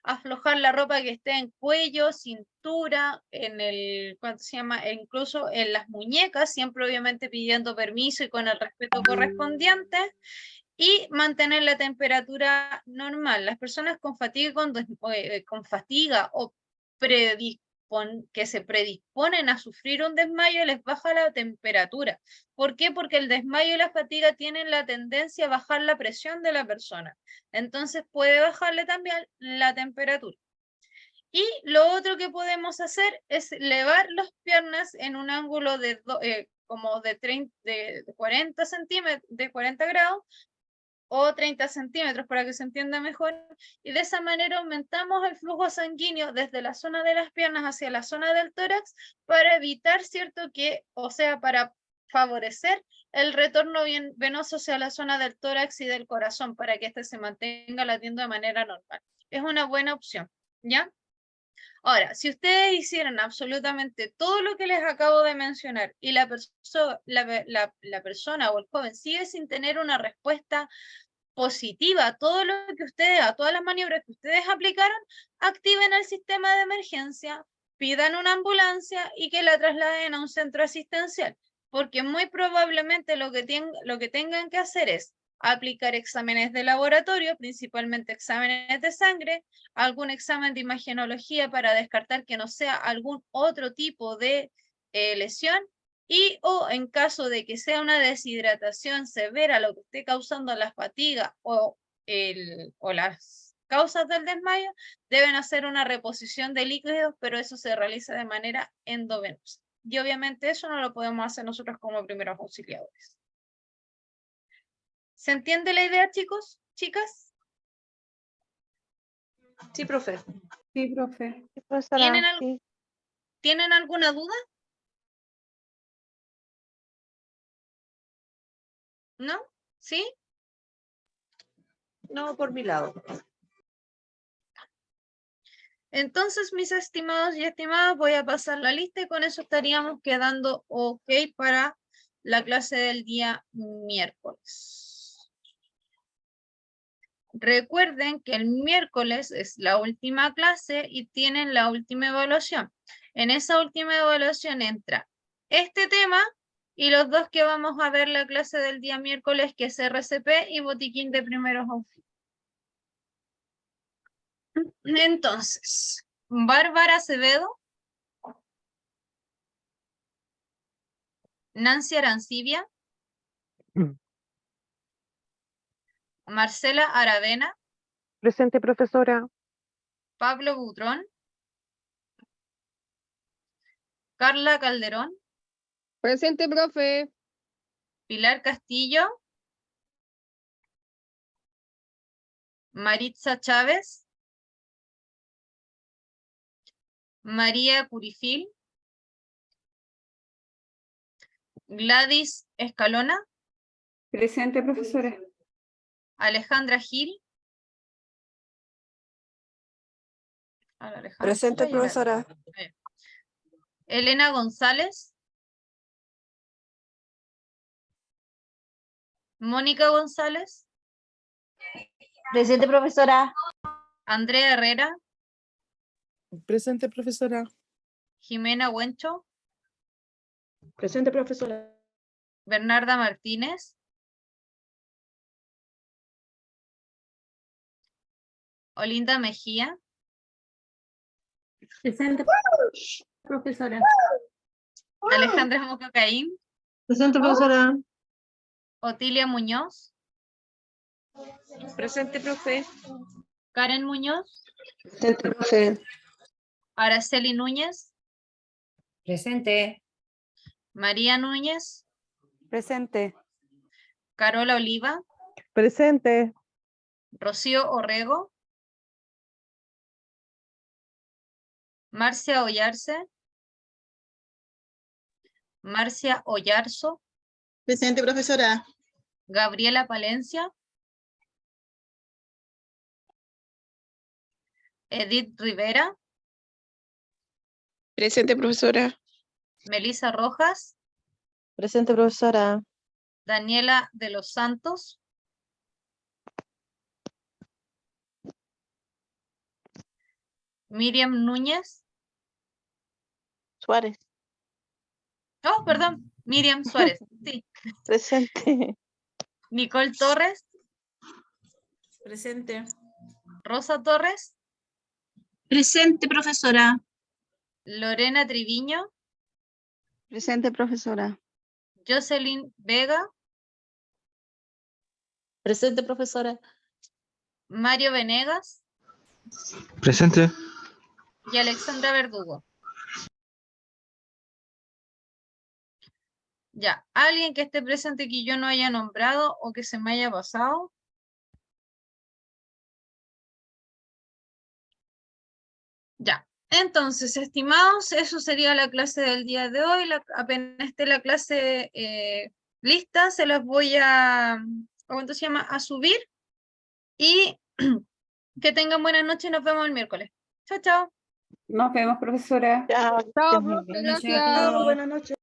Aflojar la ropa que esté en cuello, cintura, en el, ¿cuánto se llama? E incluso en las muñecas, siempre obviamente pidiendo permiso y con el respeto correspondiente. Y mantener la temperatura normal. Las personas con fatiga, con fatiga o que se predisponen a sufrir un desmayo, les baja la temperatura. ¿Por qué? Porque el desmayo y la fatiga tienen la tendencia a bajar la presión de la persona. Entonces puede bajarle también la temperatura. Y lo otro que podemos hacer es elevar las piernas en un ángulo de como de 40 centímetros, de 40 grados, o 30 centímetros para que se entienda mejor, y de esa manera aumentamos el flujo sanguíneo desde la zona de las piernas hacia la zona del tórax para evitar, ¿cierto? Para favorecer el retorno venoso hacia la zona del tórax y del corazón para que éste se mantenga latiendo de manera normal. Es una buena opción, ¿ya? Ahora, si ustedes hicieran absolutamente todo lo que les acabo de mencionar y la persona o el joven sigue sin tener una respuesta positiva a todo lo que ustedes, a todas las maniobras que ustedes aplicaron, activen el sistema de emergencia, pidan una ambulancia y que la trasladen a un centro asistencial, porque muy probablemente lo que tengan que hacer es aplicar exámenes de laboratorio, principalmente exámenes de sangre, algún examen de imagenología para descartar que no sea algún otro tipo de lesión, y o en caso de que sea una deshidratación severa lo que esté causando la fatiga o las causas del desmayo, deben hacer una reposición de líquidos, pero eso se realiza de manera endovenosa. Y obviamente eso no lo podemos hacer nosotros como primeros auxiliadores. ¿Se entiende la idea, chicos? ¿Chicas? Sí, profe. Sí, profe. Sí, profesora, ¿Tienen alguna duda? ¿No? ¿Sí? No, por mi lado. Entonces, mis estimados y estimadas, voy a pasar la lista y con eso estaríamos quedando ok para la clase del día miércoles. Recuerden que el miércoles es la última clase y tienen la última evaluación. En esa última evaluación entra este tema y los dos que vamos a ver la clase del día miércoles, que es RCP y botiquín de primeros auxilios. Entonces, Bárbara Acevedo, Nancy Arancibia, Marcela Aravena, Presente, profesora. Pablo Butrón, Carla Calderón, Presente, profe. Pilar Castillo, Maritza Chávez, María Curifil, Gladys Escalona, Presente, profesora. Alejandra Gil. A la Alejandra Presente, Gil, ahí la- profesora. Elena González, Mónica González, Presente, profesora. Andrea Herrera, Presente, profesora. Jimena Huencho, Presente, profesora. Bernarda Martínez, Olinda Mejía, Presente, profesora. Alejandra Mocacaín, Presente, profesora. Otilia Muñoz, Presente, profe. Karen Muñoz, Presente, profe. Araceli Núñez, Presente. María Núñez, Presente. Carola Oliva, Presente. Rocío Orrego, Marcia Ollarse, Marcia Ollarzo, Presente, profesora. Gabriela Palencia, Edith Rivera, Presente, profesora. Melissa Rojas, Presente, profesora. Daniela de los Santos, Miriam Núñez, Suárez. oh, perdón, Miriam Suárez, sí, Presente. Nicole Torres, Presente. Rosa Torres, Presente, profesora. Lorena Triviño, Presente, profesora. Jocelyn Vega, Presente, profesora. Mario Venegas Presente. y Alexandra Verdugo. Ya, alguien que esté presente que yo no haya nombrado o que se me haya pasado. Ya, entonces, estimados, eso sería la clase del día de hoy. Apenas esté la clase lista, se las voy ¿cuánto se llama? A subir. Y que tengan buenas noches, nos vemos el miércoles. Chao, chao. Nos vemos, profesora. Chao, que Chao, estés muy profe, bien. Buenas noches a gracias. todos. Buenas noches.